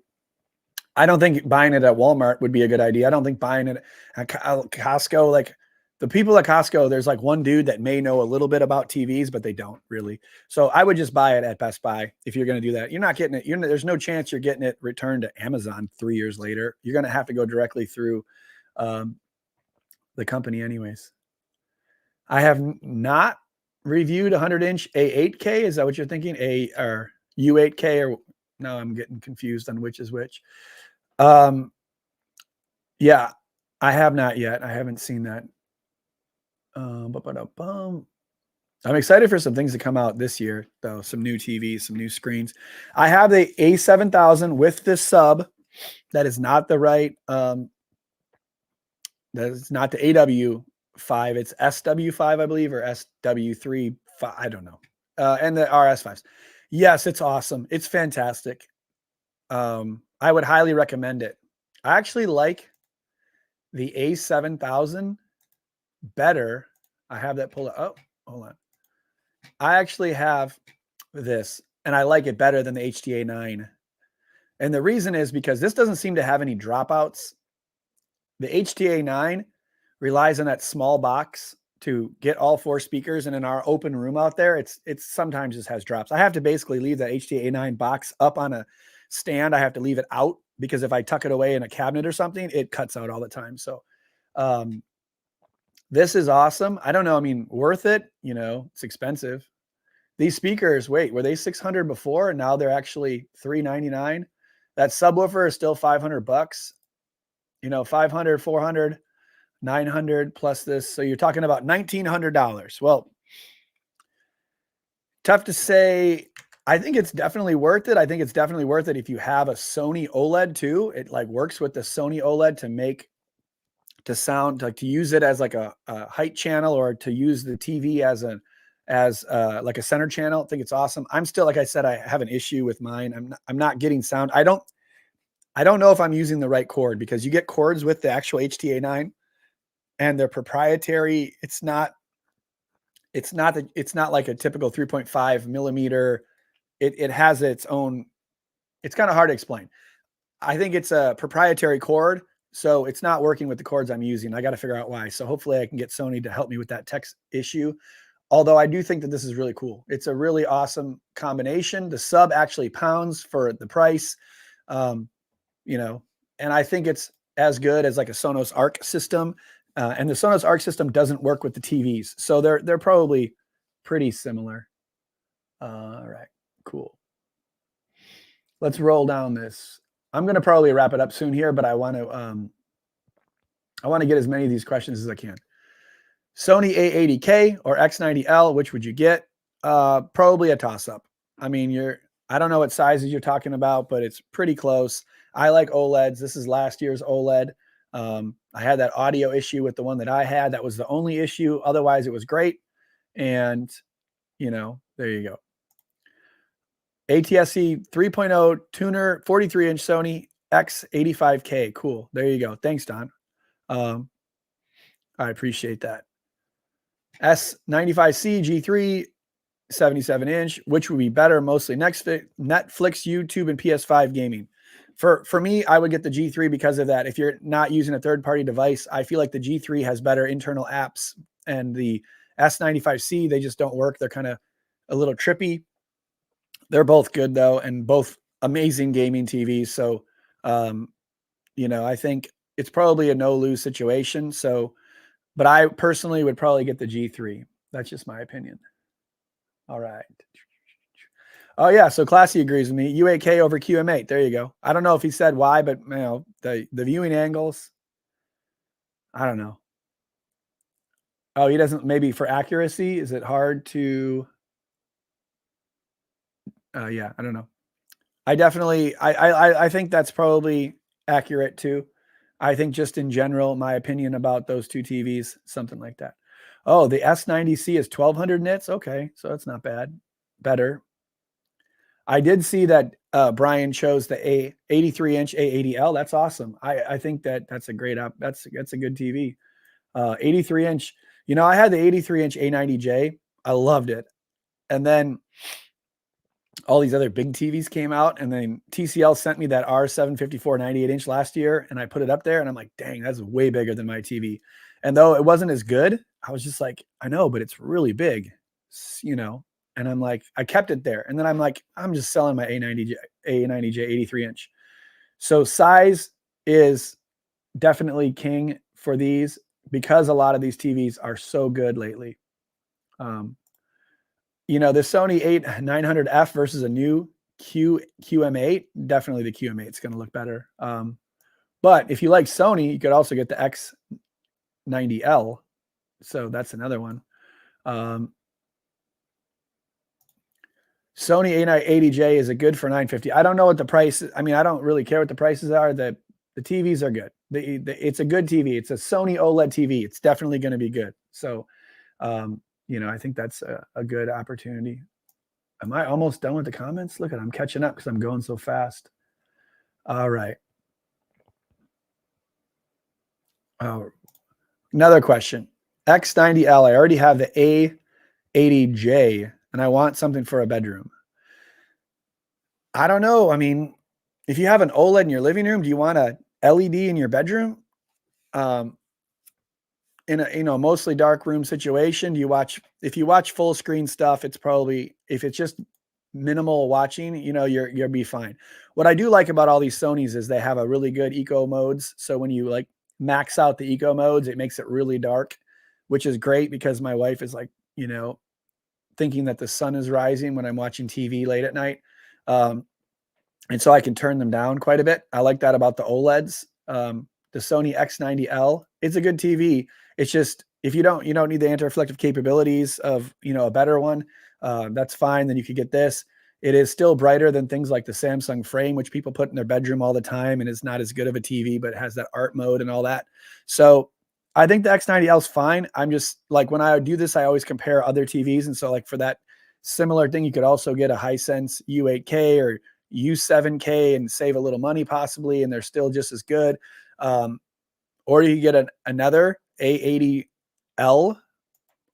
I don't think buying it at Walmart would be a good idea. I don't think buying it at Costco, like the people at Costco, there's like one dude that may know a little bit about TVs, but they don't really. So I would just buy it at Best Buy if you're going to do that. You're not getting it. There's no chance you're getting it returned to Amazon 3 years later. You're going to have to go directly through the company anyways. I have not reviewed 100-inch A8K. Is that what you're thinking? Or U8K, or no, I'm getting confused on which is which. Yeah, I have not yet. I haven't seen that. I'm excited for some things to come out this year, though. Some new TVs, some new screens. I have the A7000 with this sub. That is not the right. That is not the AW5. It's SW5, I believe, or SW3. I don't know. And the RS5s. Yes, it's awesome. It's fantastic. I would highly recommend it. I actually like the A7000 better. I have that pulled up. Oh, hold on. I actually have this, and I like it better than the HTA9. And the reason is because this doesn't seem to have any dropouts. The HTA9 relies on that small box to get all 4 speakers, and in our open room out there, it's sometimes just has drops. I have to basically leave that HTA9 box up on a stand. I have to leave it out because if I tuck it away in a cabinet or something, it cuts out all the time. So this is awesome. I don't know. I mean, worth it. It's expensive. These speakers, wait, were they 600 before? And now they're actually $399. That subwoofer is still $500. 500, 400, 900 plus this. So you're talking about $1,900. Well, tough to say. I think it's definitely worth it. I think it's definitely worth it if you have a Sony OLED too. It like works with the Sony OLED to sound, like to use it as like a height channel, or to use the TV as like a center channel. I think it's awesome. I'm still, like I said, I have an issue with mine. I'm not getting sound. I don't know if I'm using the right cord, because you get cords with the actual HTA9 and they're proprietary. It's not like a typical 3.5 millimeter. It has its own, it's kind of hard to explain. I think it's a proprietary cord, so it's not working with the cords I'm using. I got to figure out why. So hopefully I can get Sony to help me with that tech issue. Although I do think that this is really cool. It's a really awesome combination. The sub actually pounds for the price, and I think it's as good as like a Sonos Arc system. And the Sonos Arc system doesn't work with the TVs. So they're probably pretty similar. All right, cool. Let's roll down this. I'm going to probably wrap it up soon here, but I want to get as many of these questions as I can. Sony A80K or X90L, which would you get? Probably a toss-up. I mean, I don't know what sizes you're talking about, but it's pretty close. I like OLEDs. This is last year's OLED. I had that audio issue with the one that I had. That was the only issue. Otherwise, it was great. And, there you go. ATSC 3.0 tuner, 43-inch Sony X85K. Cool. There you go. Thanks, Don. I appreciate that. S95C G3, 77-inch. Which would be better? Mostly Netflix, YouTube, and PS5 gaming. For me, I would get the G3 because of that. If you're not using a third-party device, I feel like the G3 has better internal apps, and the S95C, they just don't work. They're kind of a little trippy. They're both good though, and both amazing gaming TVs. So, I think it's probably a no-lose situation. So, but I personally would probably get the G3. That's just my opinion. All right. Oh yeah, so Classy agrees with me. U8K over QM8. There you go. I don't know if he said why, but the viewing angles. I don't know. Oh, he doesn't. Maybe for accuracy, is it hard to? Yeah, I don't know. I definitely. I think that's probably accurate too. I think just in general, my opinion about those two TVs, something like that. Oh, the S90C is 1200 nits. Okay, so that's not bad. Better. I did see that Brian chose the 83-inch A80L. That's awesome. I think that's a great up. That's a good TV. 83-inch. I had the 83-inch A90J. I loved it. And then all these other big TVs came out, and then TCL sent me that R754 98-inch last year, and I put it up there, and I'm like, dang, that's way bigger than my TV. And though it wasn't as good, I was just like, I know, but it's really big, And I'm like, I kept it there, and then I'm like, I'm just selling my A90J 83-inch. So size is definitely king for these because a lot of these TVs are so good lately. The Sony 900F versus a new QM8, definitely the QM8 is going to look better. But if you like Sony, you could also get the X90L. So that's another one. Sony A80J is a good for $950. I don't know what the price is. I mean, I don't really care what the prices are. The TVs are good. It's a good TV. It's a Sony OLED TV. It's definitely going to be good. So, I think that's a good opportunity. Am I almost done with the comments? Look at, I'm catching up because I'm going so fast. All right. Oh, another question. X90L. I already have the A80J, and I want something for a bedroom. I don't know. I mean, if you have an OLED in your living room, do you want a LED in your bedroom? In a mostly dark room situation, if you watch full screen stuff, it's probably, if it's just minimal watching, you'll be fine. What I do like about all these Sonys is they have a really good eco modes. So when you like max out the eco modes, it makes it really dark, which is great because my wife is like, thinking that the sun is rising when I'm watching TV late at night. And so I can turn them down quite a bit. I like that about the OLEDs. The Sony X90L, it's a good TV. It's just, if you don't need the anti-reflective capabilities of, a better one, that's fine. Then you could get this. It is still brighter than things like the Samsung Frame, which people put in their bedroom all the time, and it's not as good of a TV, but it has that art mode and all that. So I think the X90L is fine. I'm just like, when I do this, I always compare other TVs. And so like for that similar thing, you could also get a Hisense U8K or U7K and save a little money possibly, and they're still just as good. Or you get another A80L OLED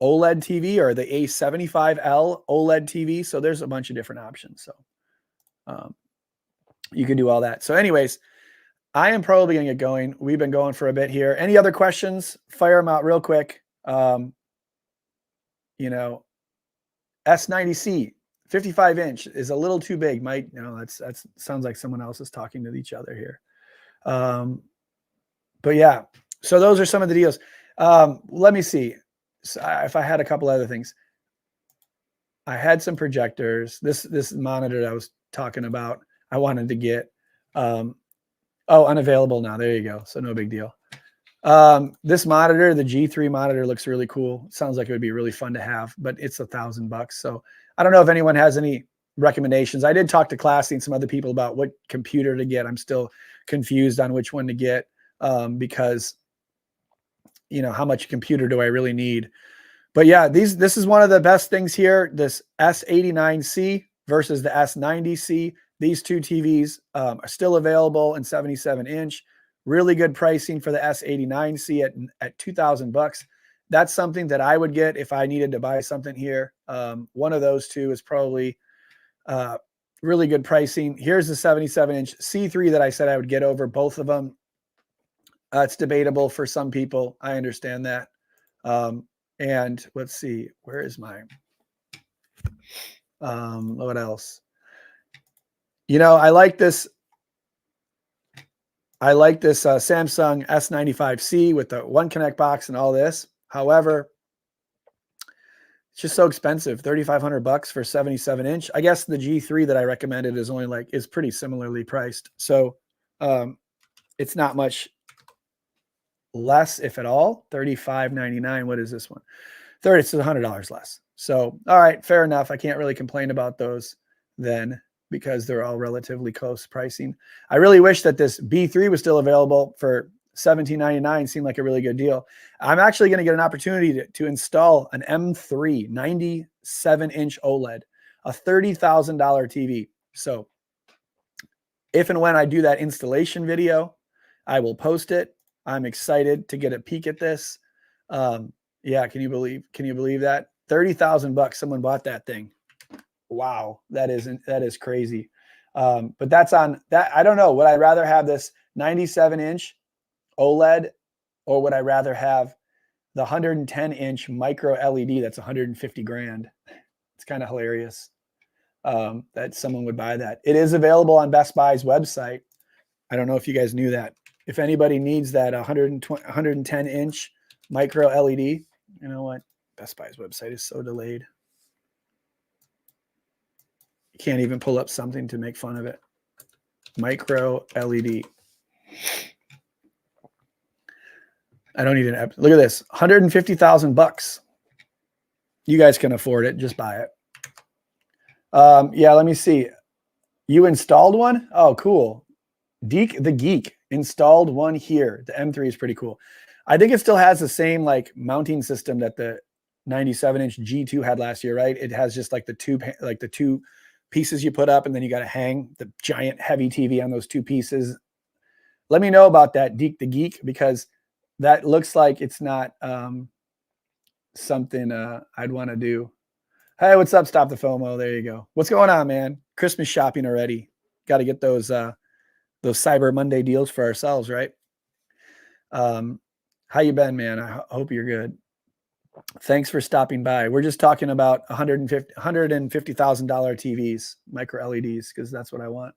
TV or the A75L OLED TV. So there's a bunch of different options. So you can do all that. So anyways, I am probably going to get going. We've been going for a bit here. Any other questions? Fire them out real quick. S90C 55-inch is a little too big. That sounds like someone else is talking to each other here. But yeah, so those are some of the deals. Let me see if I had a couple other things. I had some projectors. This monitor I was talking about, I wanted to get. Unavailable now. There you go. So no big deal. This monitor, the G3 monitor, looks really cool. Sounds like it would be really fun to have, but it's $1,000. So I don't know if anyone has any recommendations. I did talk to Classy and some other people about what computer to get. I'm still confused on which one to get because, how much computer do I really need? But yeah, this is one of the best things here. This S89C versus the S90C. These two TVs are still available in 77-inch. really good pricing for the S89C at $2,000. That's something that I would get if I needed to buy something here. One of those two is probably really good pricing. Here's the 77-inch C3 that I said I would get over both of them. It's debatable for some people. I understand that. And let's see, where is my, what else? You know, I like this Samsung S95C with the One Connect box and all this. However, it's just so expensive, $3,500 for 77-inch. I guess the G3 that I recommended is pretty similarly priced. So it's not much less, if at all. $35.99. What is this one? It's $100 less. So, all right, fair enough. I can't really complain about those then, because they're all relatively close pricing. I really wish that this B3 was still available for $17.99. Seemed like a really good deal. I'm actually going to get an opportunity to install an M3 97-inch OLED, a $30,000 TV. So if and when I do that installation video, I will post it. I'm excited to get a peek at this. Yeah, can you believe that? $30,000 someone bought that thing. Wow, that is crazy. But that's on that. I don't know. Would I rather have this 97-inch OLED, or would I rather have the 110-inch micro LED that's 150 grand? It's kind of hilarious that someone would buy that. It is available on Best Buy's website. I don't know if you guys knew that. If anybody needs that 110-inch micro LED, you know what? Best Buy's website is so delayed. You can't even pull up something to make fun of it. Micro LED. I don't need an app. Look at this, $150,000. You guys can afford it. Just buy it. Yeah, let me see. You installed one? Oh, cool. Deke the Geek installed one here. The M3 is pretty cool. I think it still has the same like mounting system that the 97-inch G2 had last year, right? It has just like the two pieces you put up, and then you got to hang the giant heavy TV on those two pieces. Let me know about that, Deke the Geek, because that looks like it's not something I'd want to do. Hey, what's up? Stop the FOMO. There you go. What's going on, man? Christmas shopping already. Got to get those Cyber Monday deals for ourselves, right? How you been, man? I hope you're good. Thanks for stopping by. We're just talking about $150,000 TVs, micro LEDs, because that's what I want.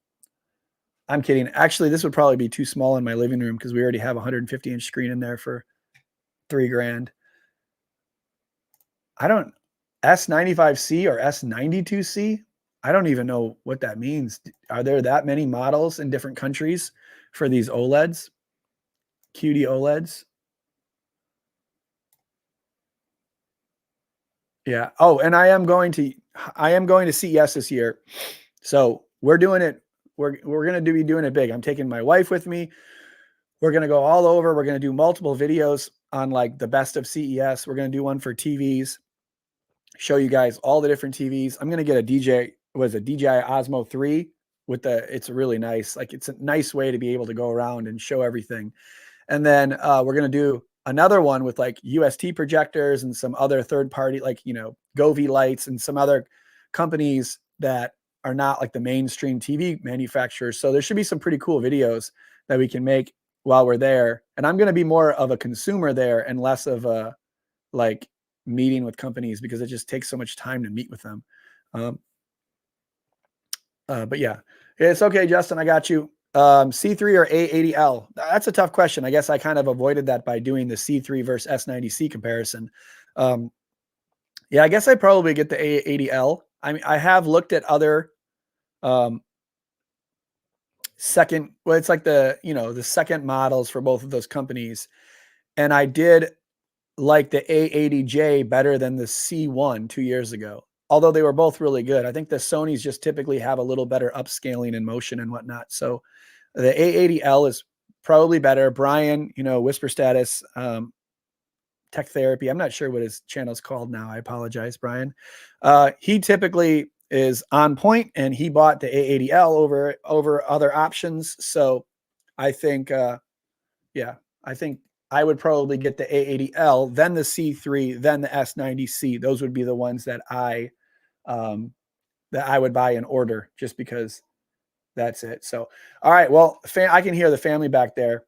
I'm kidding. Actually, this would probably be too small in my living room because we already have a 150-inch screen in there for $3 grand. I don't S95C or S92C. I don't even know what that means. Are there that many models in different countries for these OLEDs? QD OLEDs. Yeah. Oh, and I am going to CES this year. So we're doing it. We're going to be doing it big. I'm taking my wife with me. We're going to go all over. We're going to do multiple videos on like the best of CES. We're going to do one for TVs, show you guys all the different TVs. I'm going to get a DJI Osmo 3 it's really nice. Like, it's a nice way to be able to go around and show everything. And then we're going to do another one with like UST projectors and some other third party, like, Govee lights and some other companies that are not like the mainstream TV manufacturers. So there should be some pretty cool videos that we can make while we're there. And I'm going to be more of a consumer there and less of a like meeting with companies, because it just takes so much time to meet with them. But yeah, it's okay, Justin. I got you. C3 or A80L? That's a tough question. I guess I kind of avoided that by doing the C3 versus S90C comparison. Yeah, I guess I'd probably get the A80L. I mean, I have looked at other it's like the second models for both of those companies. And I did like the A80J better than the C1 2 years ago, although they were both really good. I think the Sonys just typically have a little better upscaling and motion and whatnot. So the A80L is probably better. Brian, Whisper Status, Tech Therapy. I'm not sure what his channel's called now. I apologize, Brian. He typically is on point, and he bought the A80L over other options. So I think Yeah, I think I would probably get the A80L, then the C3, then the S90C. Those would be the ones um, that I would buy in order, just because that's it. So, all right. Well, I can hear the family back there.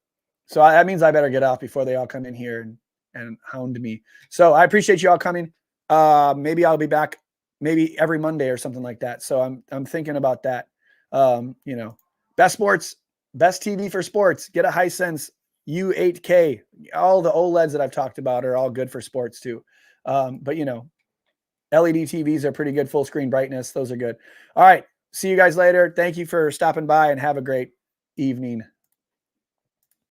So that means I better get off before they all come in here and hound me. So I appreciate you all coming. Maybe I'll be back maybe every Monday or something like that. So I'm thinking about that. You know, best sports, best TV for sports. Get a Hisense U8K. All the OLEDs that I've talked about are all good for sports too. But you know, LED TVs are pretty good, full screen brightness. Those are good. All right. See you guys later. Thank you for stopping by and have a great evening.